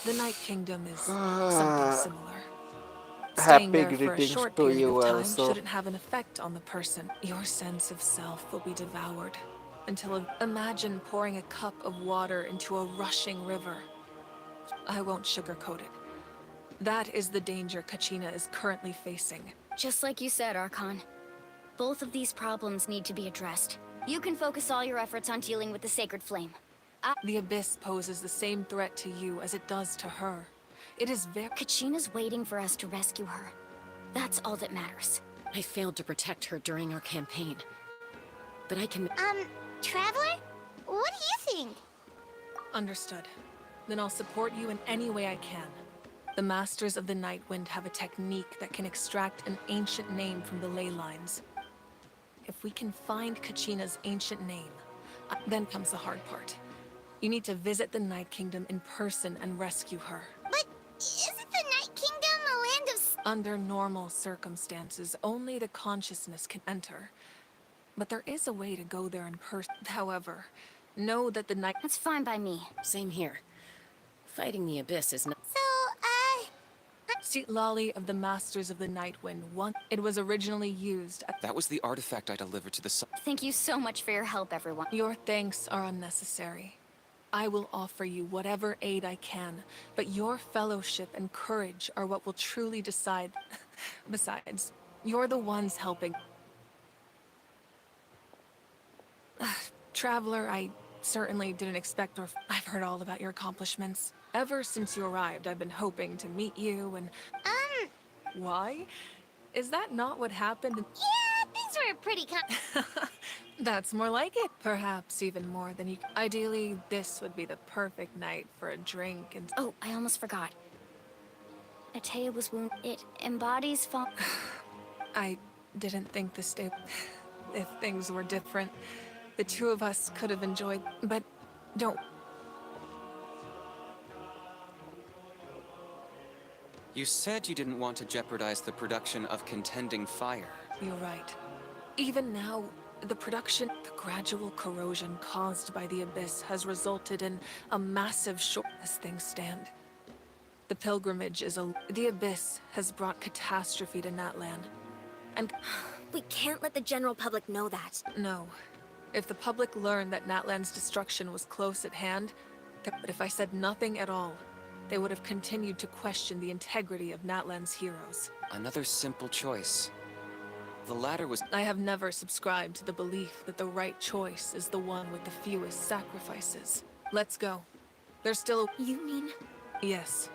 The Night Kingdom is something similar. Staying Happy there for a greetings short to period you of time also. shouldn't have an effect on the person. Your sense of self will be devoured. Imagine pouring a cup of water into a rushing river. I won't sugarcoat it. That is the danger Kachina is currently facing. Just like you said, Archon. Both of these problems need to be addressed. You can focus all your efforts on dealing with the Sacred Flame. The Abyss poses the same threat to you as it does to her. It is very... Kachina's waiting for us to rescue her. That's all that matters. I failed to protect her during our campaign. But I can... Traveler? What do you think? Understood. Then I'll support you in any way I can. The Masters of the Nightwind have a technique that can extract an ancient name from the ley lines. If we can find Kachina's ancient name, then comes the hard part. You need to visit the Night Kingdom in person and rescue her. But isn't the Night Kingdom a land of... Under normal circumstances, only the consciousness can enter. But there is a way to go there in person. However, know that the night... That's fine by me. Same here. Fighting the Abyss is not... Seat Lolly of the Masters of the Nightwind once... It was originally used at... That was the artifact I delivered to the sun. Thank you so much for your help, everyone. Your thanks are unnecessary. I will offer you whatever aid I can, but your fellowship and courage are what will truly decide. Besides, you're the ones helping. Traveler, I certainly didn't expect or... I've heard all about your accomplishments. Ever since you arrived, I've been hoping to meet you and... Why? Is that not what happened? Yeah, things were pretty That's more like it. Perhaps even more than you... Ideally, this would be the perfect night for a drink and... Oh, I almost forgot. Atea was wounded. It embodies fall... I didn't think this day... If things were different, the two of us could have enjoyed... But don't... You said you didn't want to jeopardize the production of contending fire. You're right. Even now, the production, the gradual corrosion caused by the Abyss has resulted in a massive short as things stand. The pilgrimage is a... The Abyss has brought catastrophe to Natlan. And... We can't let the general public know that. No. If the public learned that Natlan's destruction was close at hand, but if I said nothing at all, they would have continued to question the integrity of Natlan's heroes. Another simple choice. The latter was... I have never subscribed to the belief that the right choice is the one with the fewest sacrifices. Let's go. There's still a... You mean? Yes.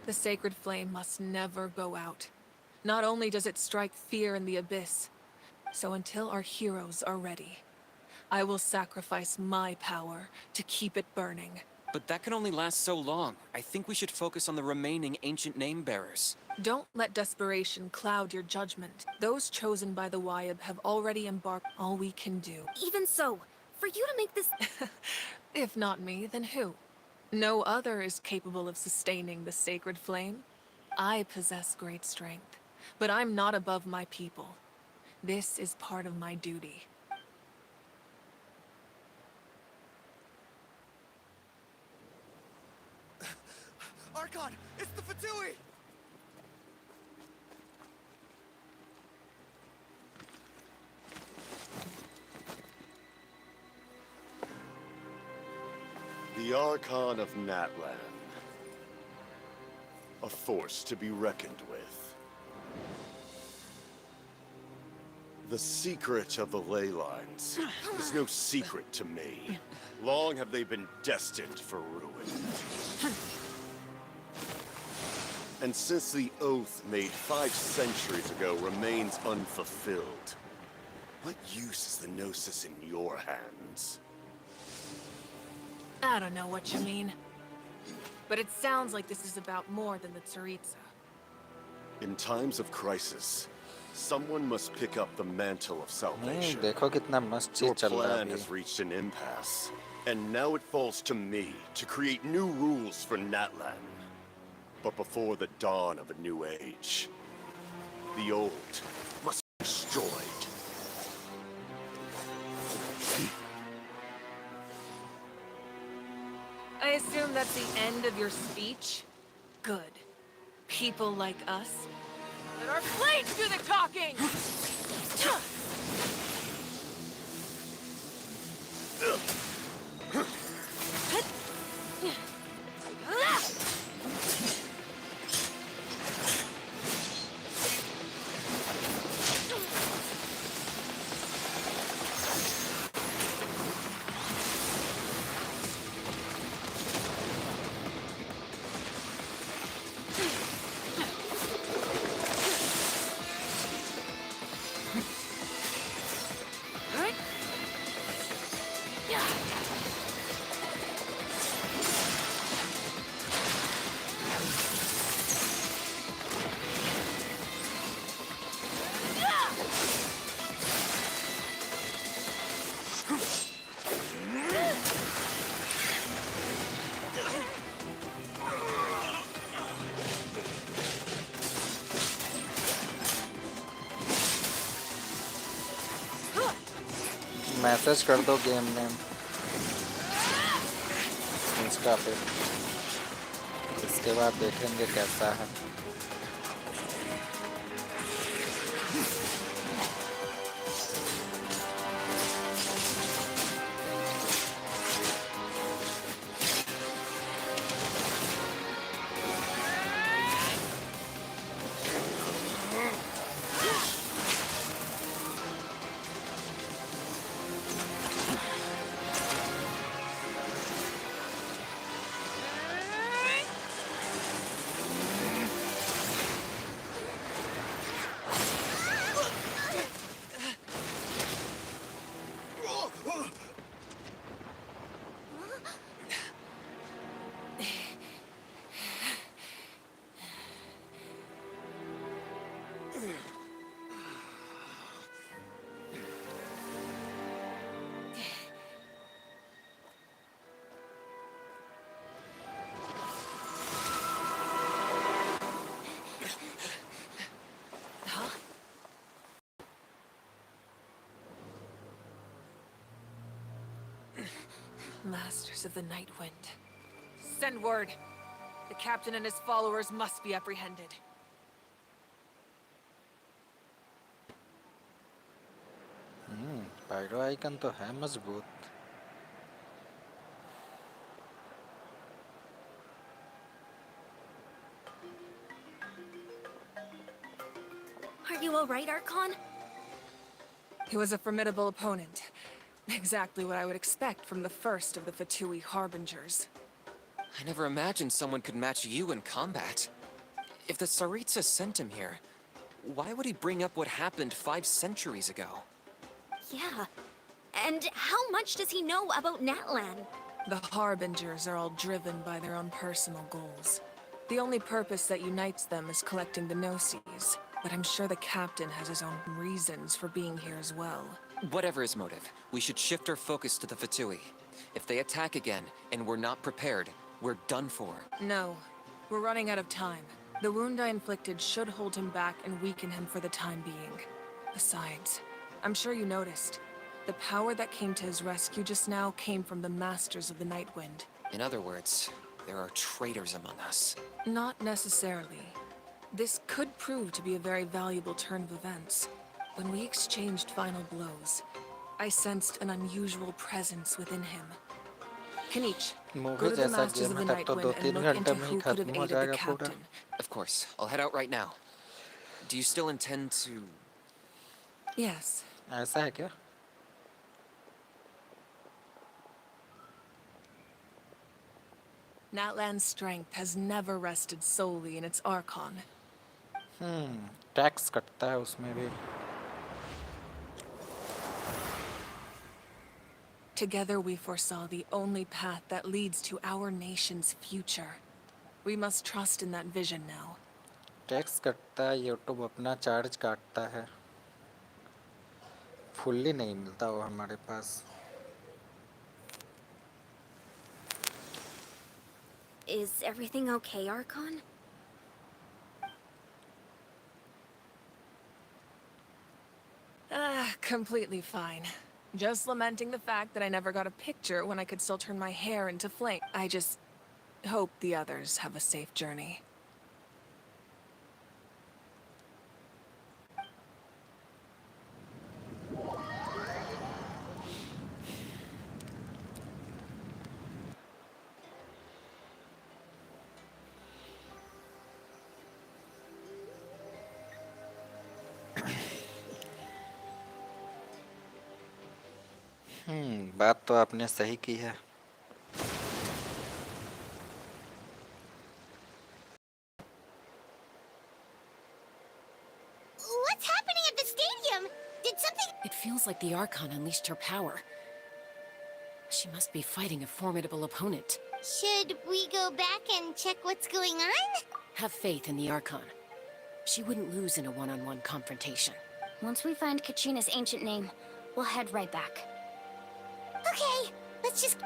The sacred flame must never go out. Not only does it strike fear in the Abyss, so until our heroes are ready, I will sacrifice my power to keep it burning. But that can only last so long. I think we should focus on the remaining ancient name bearers. Don't let desperation cloud your judgment. Those chosen by the Wyab have already embarked. All we can do. Even so, for you to make this... If not me, then who? No other is capable of sustaining the sacred flame. I possess great strength, but I'm not above my people. This is part of my duty. Archon, it's the Fatui! The Archon of Natlan. A force to be reckoned with. The secret of the ley lines is no secret to me. Long have they been destined for ruin. And since the oath made 5 centuries ago remains unfulfilled, what use is the Gnosis in your hands? I don't know what you mean. But it sounds like this is about more than the Tsaritsa. In times of crisis, someone must pick up the mantle of salvation. देखो कितना मस्त चीज Your चल रहा है plan अभी। has reached an impasse, and now it falls to me to create new rules for Natlan. But before the dawn of a new age, the old must be destroyed. I assume that's the end of your speech? Good. People like us. Let our blades do the talking! Message कर दो game name Insta पे, इसके बाद देखेंगे कैसा है। Masters of the Night Wind. Send word. The captain and his followers must be apprehended. Pyro icon तो है मजबूत। Are you all right, Archon? He was a formidable opponent. Exactly what I would expect from the first of the Fatui Harbingers. I never imagined someone could match you in combat. If the Tsaritsa sent him here, why would he bring up what happened 5 centuries ago? Yeah. And how much does he know about Natlan? The Harbingers are all driven by their own personal goals. The only purpose that unites them is collecting the Gnosis, but I'm sure the captain has his own reasons for being here as well. Whatever his motive, we should shift our focus to the Fatui. If they attack again, and we're not prepared, we're done for. No. We're running out of time. The wound I inflicted should hold him back and weaken him for the time being. Besides, I'm sure you noticed. The power that came to his rescue just now came from the Masters of the Night Wind. In other words, there are traitors among us. Not necessarily. This could prove to be a very valuable turn of events. When we exchanged final blows, I sensed an unusual presence within him. Kanich, movie go to the जैसा Masters game of है the तब तो Nightwind and 2-3 look घंटे into में ही who could have खत्म हो aided the जाएगा पूरा. captain. Of course. I'll head out right now. Do you still intend to... Yes. ऐसा है क्या? Natlan's strength has never rested solely in its Archon. Tax कटता है उसमें भी. Together we foresaw the only path that leads to our nation's future. We must trust in that vision now. Tax कटता है, YouTube अपना charge काटता है. Fully नहीं मिलता वो हमारे पास. Is everything okay, Archon? Completely fine. Just lamenting the fact that I never got a picture when I could still turn my hair into flame. I just hope the others have a safe journey. बात तो आपने सही की है. What's happening at the stadium? Did something... It feels like the Archon unleashed her power. She must be fighting a formidable opponent. Should we go back and check what's going on? Have faith in the Archon. She wouldn't lose in a one-on-one confrontation. Once we find Kachina's ancient name, we'll head right back. Okay, let's just...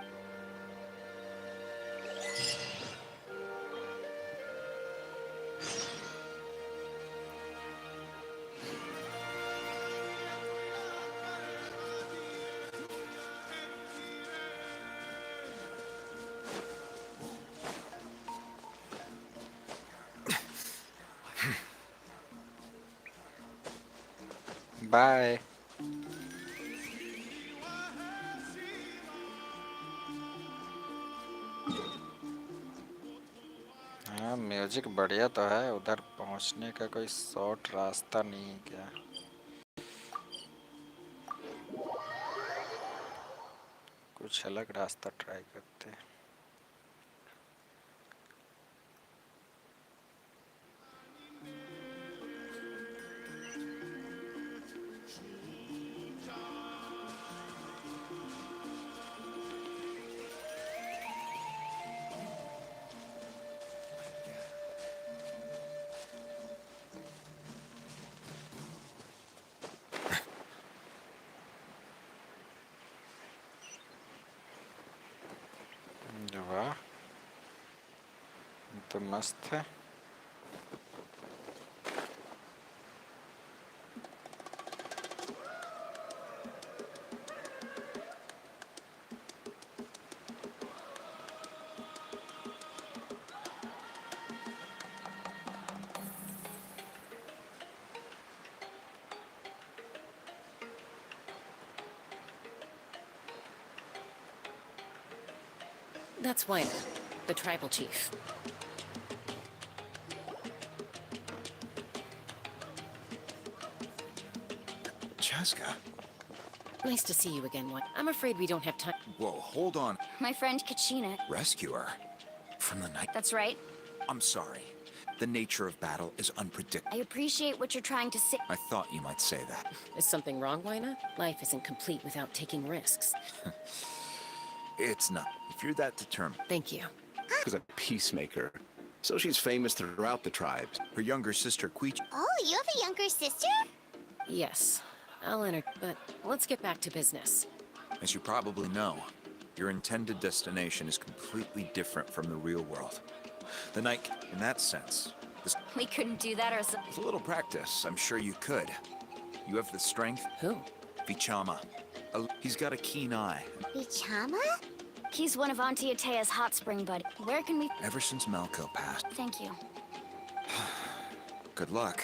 bye. हाँ, music बढ़िया तो है. उधर पहुंचने का कोई short रास्ता नहीं है क्या? कुछ अलग रास्ता ट्राई करते हैं. वाह, तो मस्त है. That's Wina, the tribal chief. Chaska? Nice to see you again, Wina. I'm afraid we don't have time. Whoa, hold on. My friend Kachina. Rescuer? From the night? That's right. I'm sorry. The nature of battle is unpredictable. I appreciate what you're trying to say. I thought you might say that. Is something wrong, Wina? Life isn't complete without taking risks. It's not. If you're that determined. Thank you. She's a peacemaker, so she's famous throughout the tribes. Her younger sister, Queech. Oh, you have a younger sister? Yes, I'll enter, but let's get back to business. As you probably know, your intended destination is completely different from the real world. The night, in that sense, We couldn't do that ourselves. with a little practice, I'm sure you could. You have the strength. Who? Vichama. He's got a keen eye. Vichama? He's one of Auntie Atea's hot spring buddies. Where can we... Ever since Malco passed. Thank you. Good luck.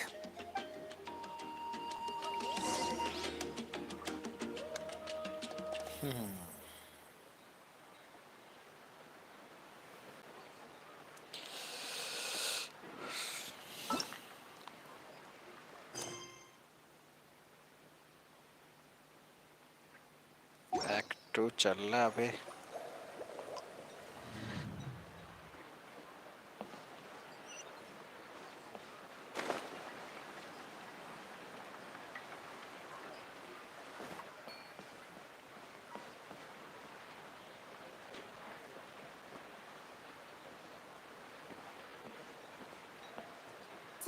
2 चल रहा अबे.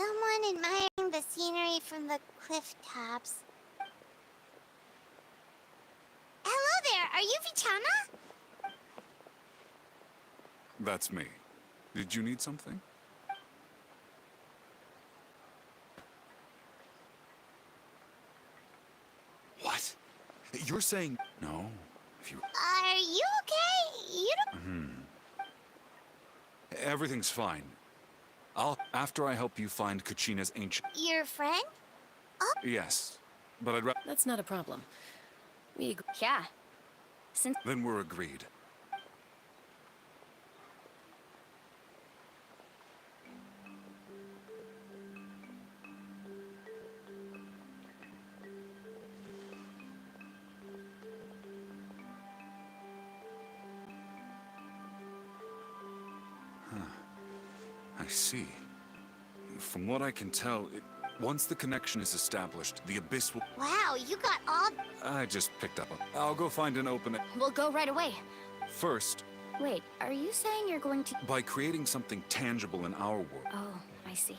Someone admiring the scenery from the cliff tops. Hello there, are you Vichama? That's me. Did you need something? What? You're saying no? If you... Are you okay? You don't... Everything's fine. After I help you find Kachina's ancient... Your friend? Yes, but I'd rather... That's not a problem. Yeah. Then we're agreed. I see. From what I can tell, once the connection is established, the Abyss will... Wow, you got all... I just picked up I'll go find an opening. We'll go right away. First, Wait, are you saying you're going to... by creating something tangible in our world. Oh, I see.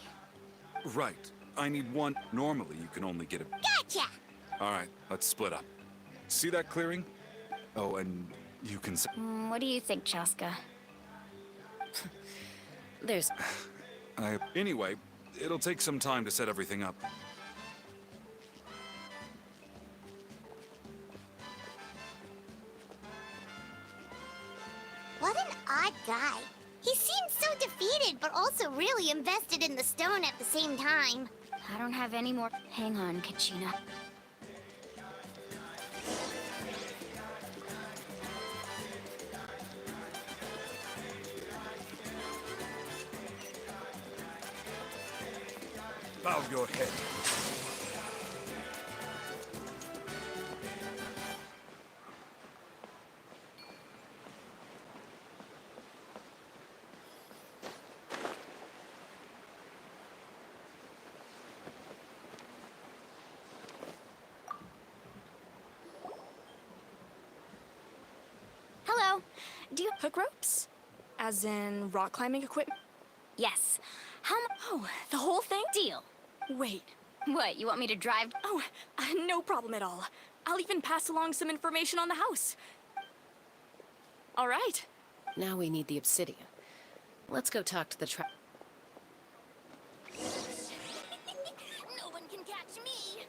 Right. I need one. Normally, you can only get a... Gotcha! All right, let's split up. See that clearing? Oh, and you can... What do you think, Chaska? There's... Anyway, it'll take some time to set everything up. What an odd guy. He seems so defeated, but also really invested in the stone at the same time. I don't have any more... Hang on, Kachina. Bow your head. Hello. Do you... Hook ropes? As in rock climbing equipment? Yes. Oh, the whole thing? Deal. Wait. What, you want me to drive? Oh, no problem at all. I'll even pass along some information on the house. All right. Now we need the obsidian. Let's go talk to the No one can catch me.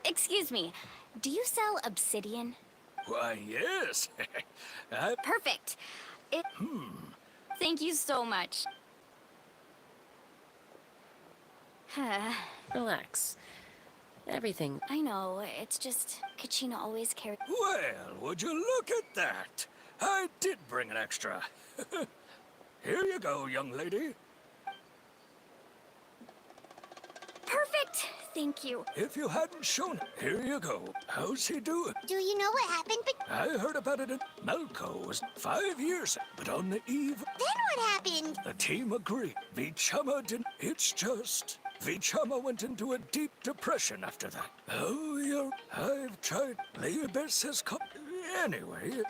Excuse me. Do you sell obsidian? Why, yes. Perfect. Thank you so much. Relax. Everything... I know, it's just... Kachina always carried... Well, would you look at that? I did bring an extra. Here you go, young lady. Perfect! Thank you. If you hadn't shown it, here you go. How's he doing? Do you know what happened? I heard about it in Melko was 5 years, but on the eve... Then what happened? The team agreed. Vichama didn't... It's just... Vichama went into a deep depression after that. Oh, I've tried. The Abyss has come... Anyway...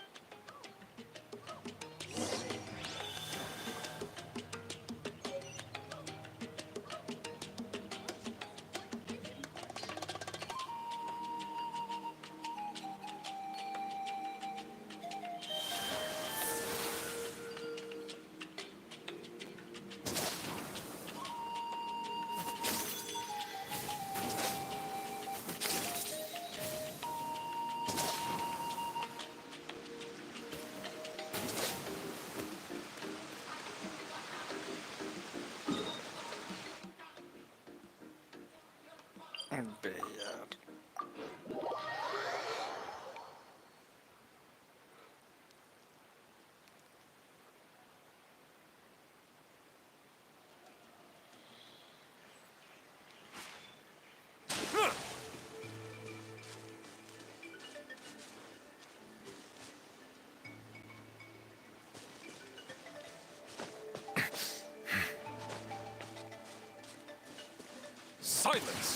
Silence!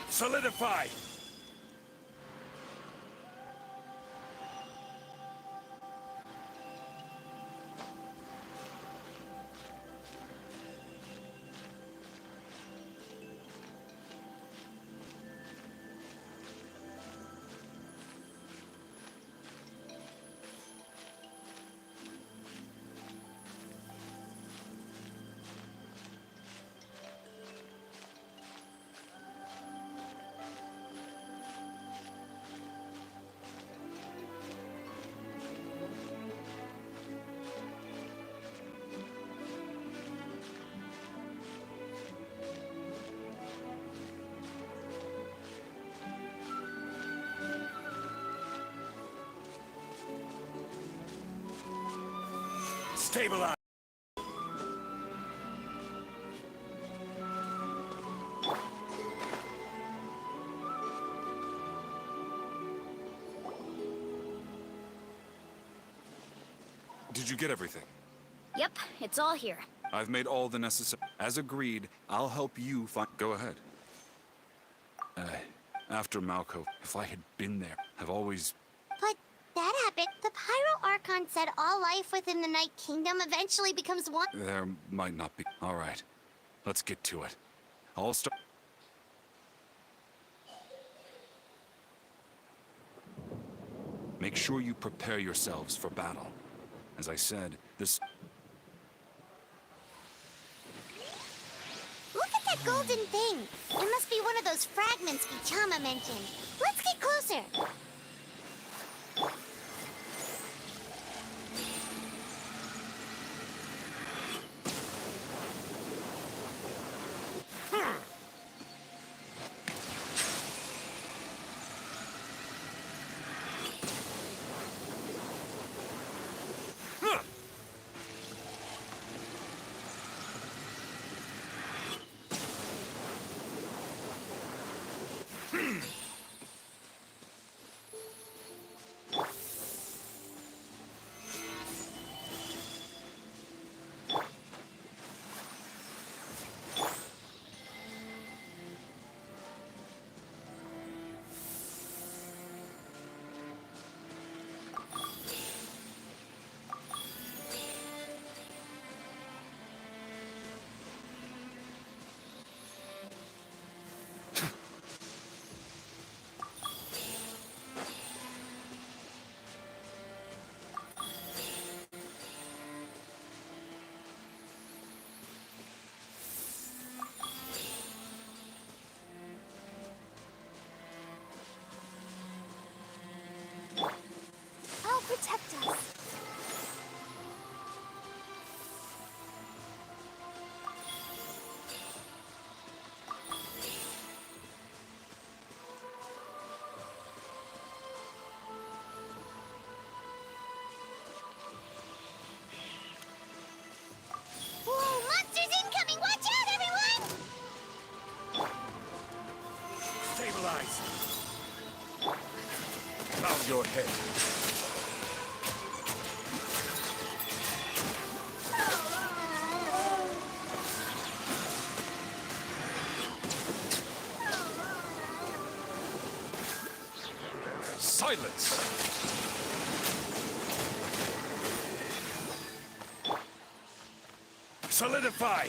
Solidify! Stabilize! Did you get everything? Yep, it's all here. I've made all the necessary... As agreed, I'll help you find... Go ahead. After Malco, if I had been there, I've always... But that happened. The Pyro Archon said all life within the Night Kingdom eventually becomes one. There might not be... All right. Let's get to it. I'll start... Make sure you prepare yourselves for battle. As I said, this... Look at that golden thing. It must be one of those fragments Vichama mentioned. Let's get closer. I'll protect us. Whoa, monsters incoming! Watch out, everyone! Stabilize! Bow your head. Silence! Solidify!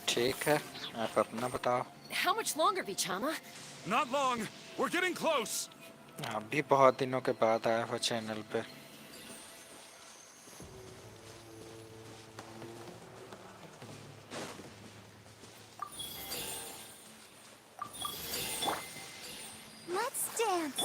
ठीक है आप अपना बताओ How much longer, Vichama? Not long. We're getting close. आप भी बहुत दिनों के बाद आया हो चैनल पे Let's dance.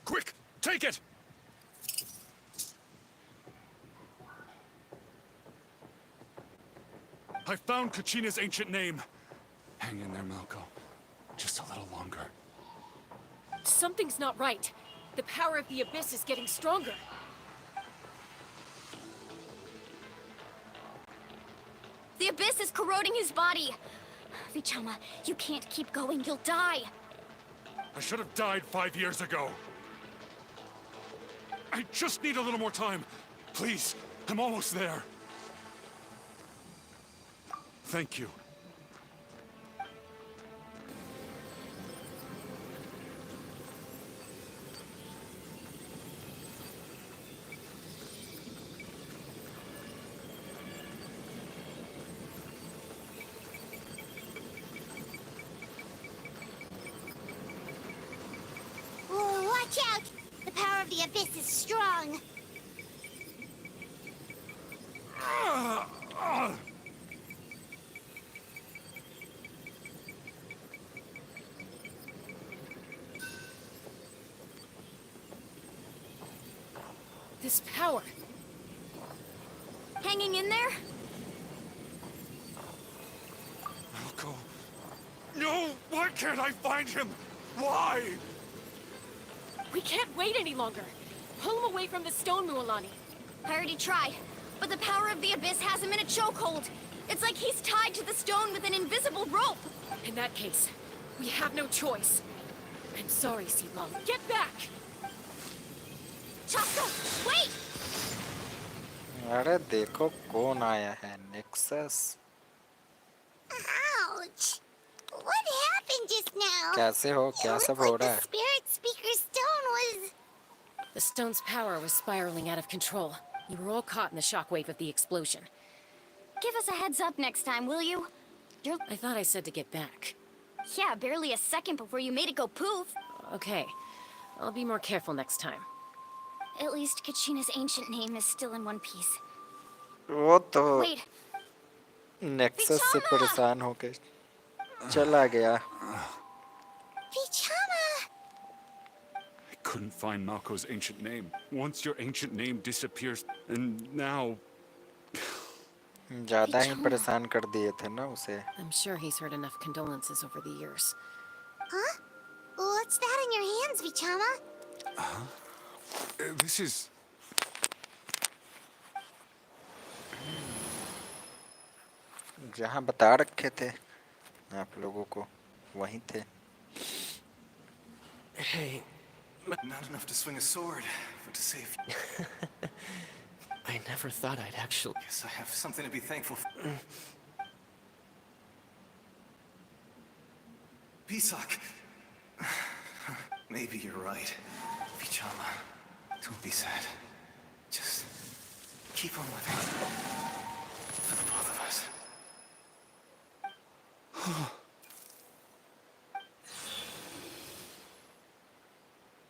Quick, take it! I found Kachina's ancient name. Hang in there, Malco. Just a little longer. Something's not right. The power of the Abyss is getting stronger. The Abyss is corroding his body. Vichama, you can't keep going. You'll die. I should have died 5 years ago. I just need a little more time. Please, I'm almost there. Thank you. Whoa, watch out! The power of the Abyss is strong. This power. Hanging in there? Malco. No! Why can't I find him? Why? We can't wait any longer. Pull him away from the stone, Mualani. I already tried, but the power of the Abyss has him in a chokehold. It's like he's tied to the stone with an invisible rope. In that case, we have no choice. I'm sorry, Seedlong. Get back! Chasko, wait! अरे देखो कौन आया है nexus Ouch! What happened just now? कैसे हो क्या सब हो रहा The है spirit speaker stone was... The stone's power was spiraling out of control. You were all caught in the shockwave of the explosion. Give us a heads up next time, will you? I thought I said to get back. Yeah, barely a second before you made it go poof. Okay. I'll be more careful next time. At least Kachina's ancient name is still in one piece. वो तो Wait, nexus से परेशान होके चला गया Vichama! I couldn't find Malco's ancient name. Once your ancient name disappears, and now... ज्यादा ही परेशान कर दिए थे ना उसे I'm sure he's heard enough condolences over the years. Huh? What's that in your hands, Vichama? This is... जहाँ बता रखे थे आप लोगों को वहीं थे Hey, not enough to swing a sword, but to save. I never thought I'd actually... Guess I have something to be thankful for. Pisak. Maybe you're right. Vichama, don't be sad. Just keep on living. For the both of us.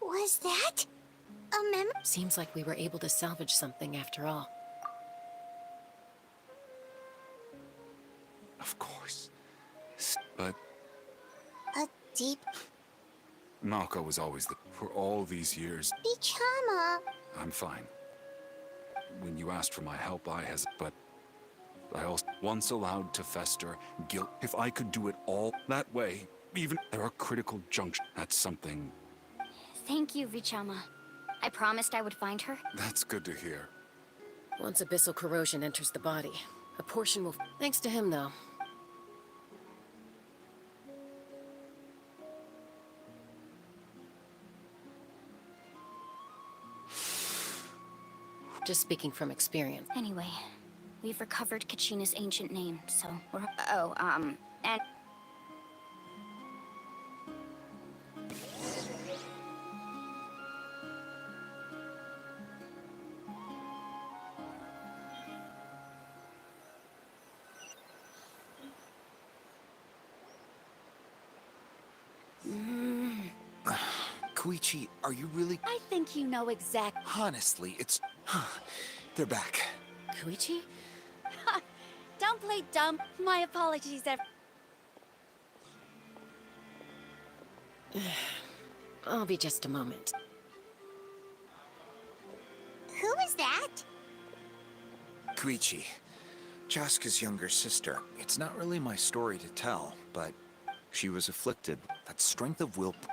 Was that a memory? Seems like we were able to salvage something after all. Of course. But A deep... Malco was always the... For all these years, Vichama! I'm fine. When you asked for my help, I but I also once allowed to fester guilt. If I could do it all that way, even there are critical junctions. That's something. thank you, Vichama. I promised I would find her. That's good to hear. Once abyssal corrosion enters the body, a portion will... Thanks to him, though. Just speaking from experience. Anyway, we've recovered Kachina's ancient name, so we're... and... Koichi, are you really... I think you know exactly... Honestly, it's... They're back. Koichi? Don't play dumb. My apologies, I'll be just a moment. Who is that? Koichi, Jaska's younger sister. It's not really my story to tell, but she was afflicted. That strength of will. For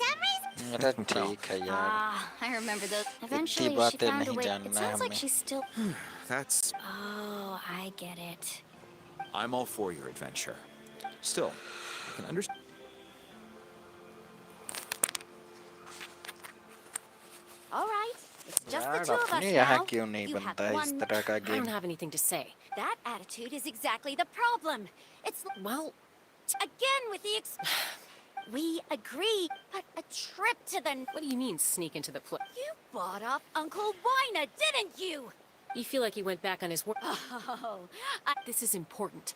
some reason. अरे ठीक है यार Ah, I remember those. इतनी Eventually, she बातें found a नहीं way. It जानना है sounds like हमें she's still. That's. Oh, I get it. I'm all for your adventure. Still, I can understand. All right, it's just the यार two of us अपने यहाँ now. क्यों नहीं You have बनता इस one. तरह का I game don't have anything to say. That attitude is exactly the problem. It's well, again with the we agree, but a trip to the. What do you mean, sneak into the place? You bought off Uncle Wina, didn't you? You feel like he went back on his word. Oh, This is important.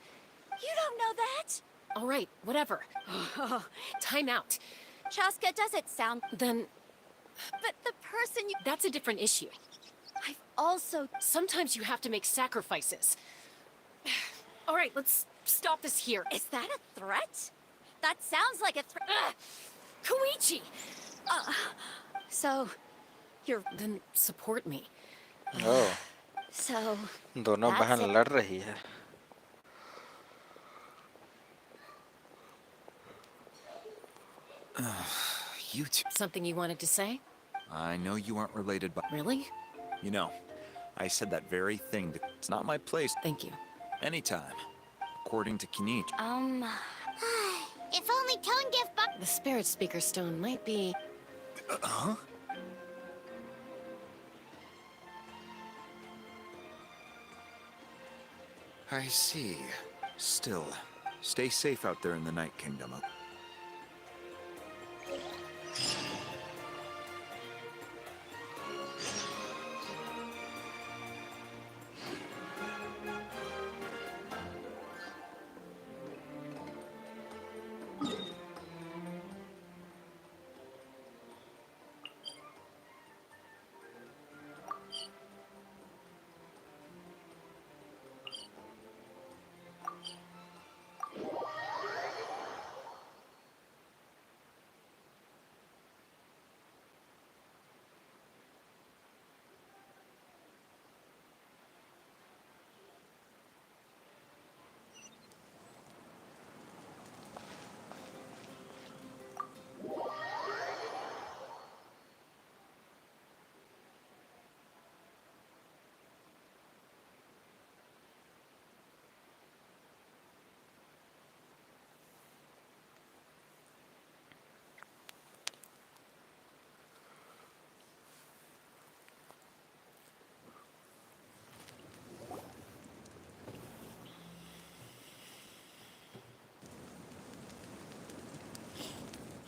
you don't know that? All right, whatever. Time out. Chaska, does it sound? Then But the person you. that's a different issue. I've also. Sometimes you have to make sacrifices. All right, let's stop this here. Is that a threat? That sounds like a threat. Koichi! So, you're. Then support me. Oh so. दोनों that's बहन it. लड़ रही है You two. Something you wanted to say? I know you aren't related, but. Really? You know, I said that very thing. It's not my place. Thank you. Anytime. According to Kinichi. If only Tone Gift Buck. The Spirit Speaker Stone might be. Huh? I see. Still, stay safe out there in the Night Kingdom.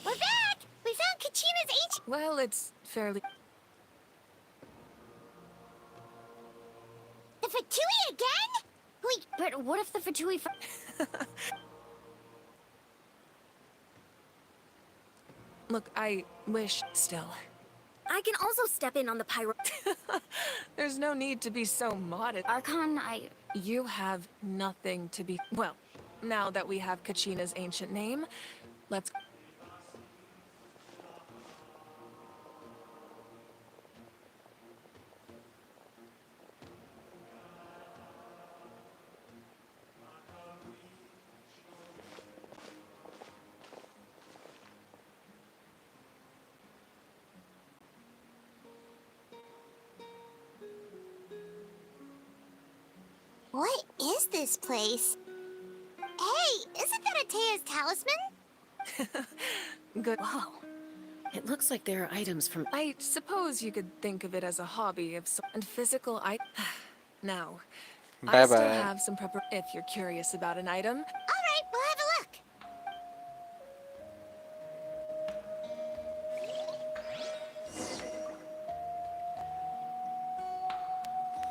We're back! We found Kachina's ancient. Well, it's fairly. The Fatui again? Wait, But what if the Fatui? Look, I wish still. I can also step in on the pyro. There's no need to be so modest. Archon, You have nothing to be. Well, now that we have Kachina's ancient name, let's. what is this place? Hey, isn't that Atea's talisman? Good. Wow. It looks like there are items from. I suppose you could think of it as a hobby of some and physical Now, I still Bye-bye. have some prepar. If you're curious about an item. All right, we'll have a look.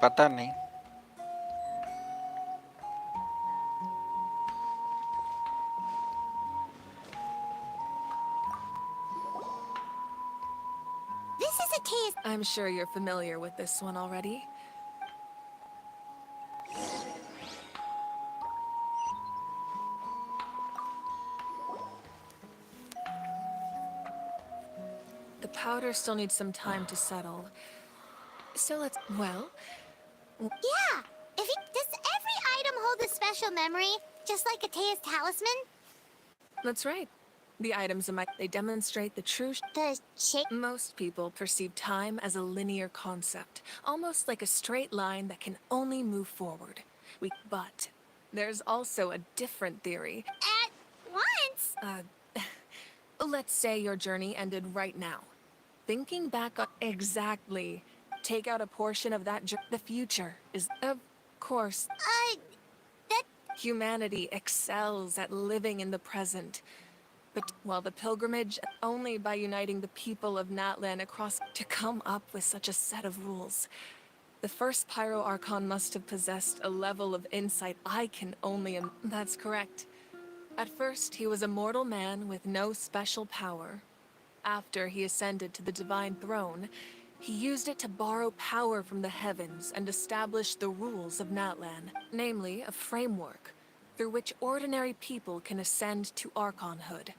पता नहीं This is Atea's. I'm sure you're familiar with this one already. The powder still needs some time to settle. So let's... Well, Yeah! Does every item hold a special memory, just like Atea's talisman? that's right. The items in my... They demonstrate the true... Most people perceive time as a linear concept, almost like a straight line that can only move forward. But there's also a different theory. At once? Let's say your journey ended right now. Thinking back on... Exactly. Take out a portion of that the future is... Of course. Humanity excels at living in the present. But while the pilgrimage, only by uniting the people of Natlan across to come up with such a set of rules. The first Pyro Archon must have possessed a level of insight I can only That's correct. At first, he was a mortal man with no special power. After he ascended to the divine throne, he used it to borrow power from the heavens and establish the rules of Natlan, namely a framework through which ordinary people can ascend to Archonhood.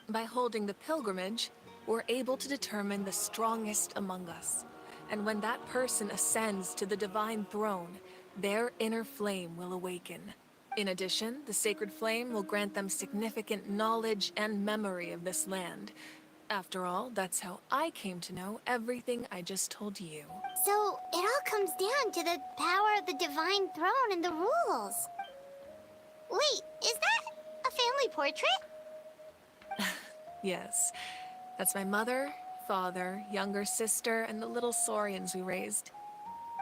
By holding the pilgrimage, we're able to determine the strongest among us. And when that person ascends to the divine throne, their inner flame will awaken. In addition, the sacred flame will grant them significant knowledge and memory of this land. After all, that's how I came to know everything I just told you. So, it all comes down to the power of the divine throne and the rules. Wait, is that a family portrait? Yes. That's my mother, father, younger sister, and the little Saurians we raised.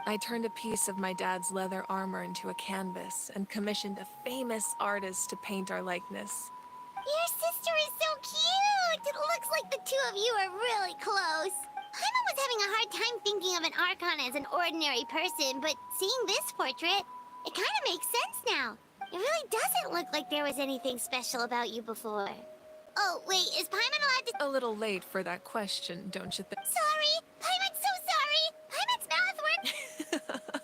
I turned a piece of my dad's leather armor into a canvas and commissioned a famous artist to paint our likeness. Your sister is so cute! It looks like the two of you are really close. Paimon was having a hard time thinking of an Archon as an ordinary person, but seeing this portrait, it kind of makes sense now. It really doesn't look like there was anything special about you before. Oh, wait, is Paimon allowed to— A little late for that question, don't you think? Sorry! Paimon's so sorry! Paimon's mouth worked—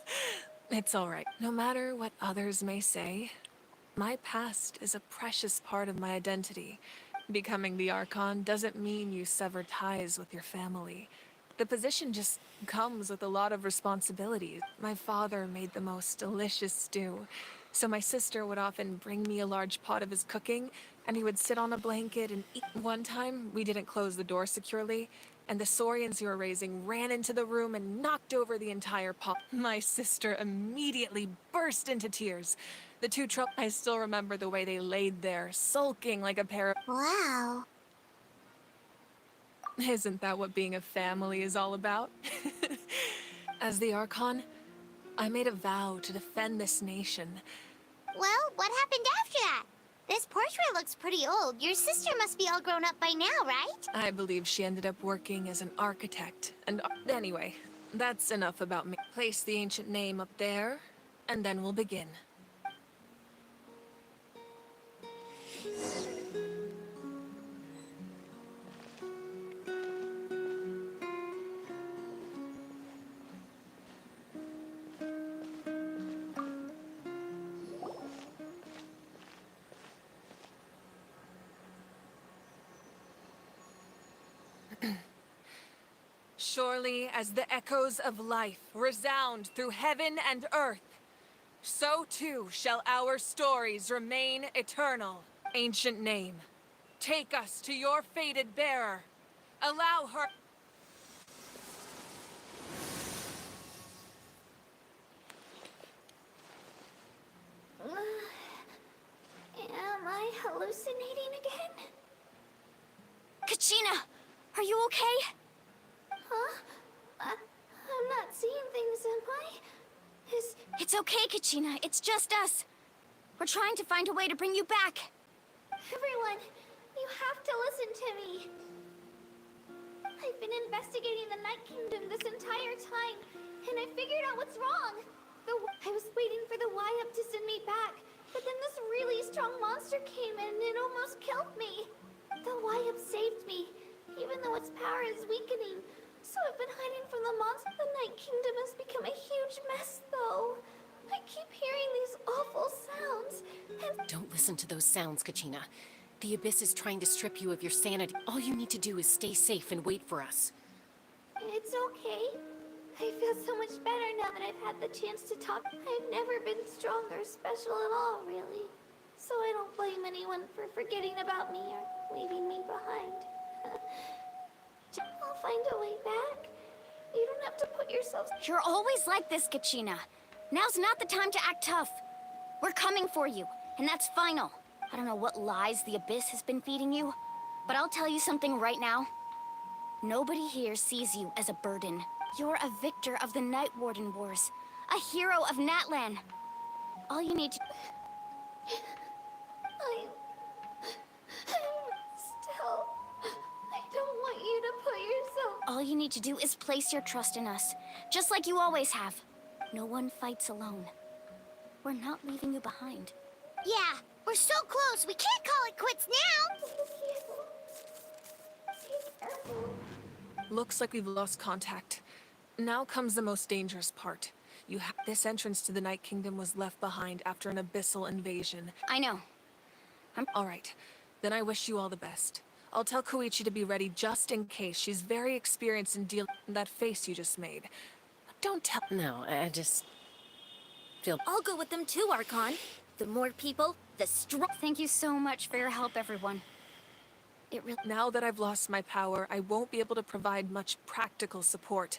It's all right. No matter what others may say, my past is a precious part of my identity. Becoming the Archon doesn't mean you sever ties with your family. The position just comes with a lot of responsibilities. My father made the most delicious stew, so my sister would often bring me a large pot of his cooking, and he would sit on a blanket and eat. One time, we didn't close the door securely, and the Saurians you were raising ran into the room and knocked over the entire pot. My sister immediately burst into tears. The two I still remember the way they laid there, sulking like a pair of— Wow. Isn't that what being a family is all about? As the Archon, I made a vow to defend this nation. Well, what happened after that? This portrait looks pretty old. Your sister must be all grown up by now, right? I believe she ended up working as an architect. And anyway, that's enough about me. Place the ancient name up there, and then we'll begin. Surely as the echoes of life resound through heaven and earth, so too shall our stories remain eternal. Ancient name, take us to your fated bearer. Allow her— Am I hallucinating again? Kachina, are you okay? Huh? I'm not seeing things, am I? It's okay, Kachina. It's just us. We're trying to find a way to bring you back. Everyone, you have to listen to me. I've been investigating the Night Kingdom this entire time, and I figured out what's wrong. I was waiting for the Y-Up to send me back, but then this really strong monster came in and it almost killed me. The Y-Up saved me, even though its power is weakening. So I've been hiding from the monster. The Night Kingdom has become a huge mess, though. I keep hearing these awful sounds, and— Don't listen to those sounds, Kachina. The Abyss is trying to strip you of your sanity. All you need to do is stay safe and wait for us. It's okay. I feel so much better now that I've had the chance to talk. I've never been strong or special at all, really. So I don't blame anyone for forgetting about me or leaving me behind. I'll find a way back. You don't have to put yourself... You're always like this, Kachina. Now's not the time to act tough. We're coming for you, and that's final. I don't know what lies the Abyss has been feeding you, but I'll tell you something right now. Nobody here sees you as a burden. You're a victor of the Night Warden Wars, a hero of Natlan. All you need to... I'm still... I don't want you to put yourself... All you need to do is place your trust in us, just like you always have. No one fights alone. We're not leaving you behind. Yeah, we're so close, we can't call it quits now! Looks like we've lost contact. Now comes the most dangerous part. This entrance to the Night Kingdom was left behind after an abyssal invasion. I know. All right. Then I wish you all the best. I'll tell Koichi to be ready just in case. She's very experienced in dealing with that face you just made. Don't tell... No, I just feel... I'll go with them too, Archon. The more people, the stronger. Thank you so much for your help, everyone. Now that I've lost my power, I won't be able to provide much practical support.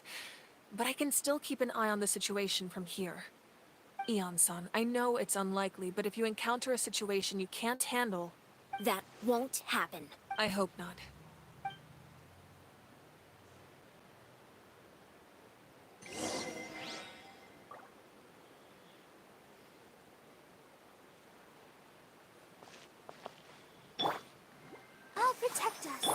But I can still keep an eye on the situation from here. Eon-san, I know it's unlikely, but if you encounter a situation you can't handle... That won't happen. I hope not. I'll protect us.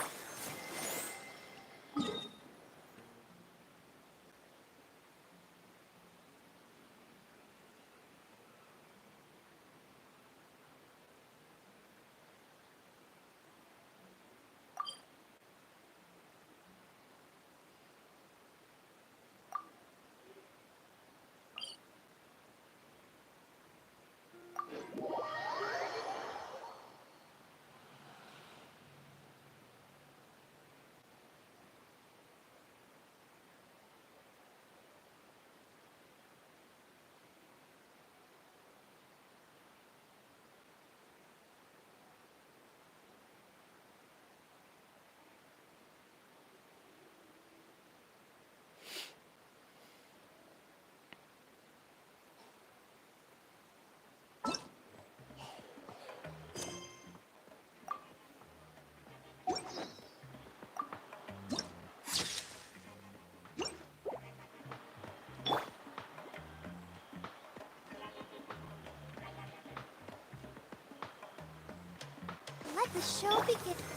Let the show begin.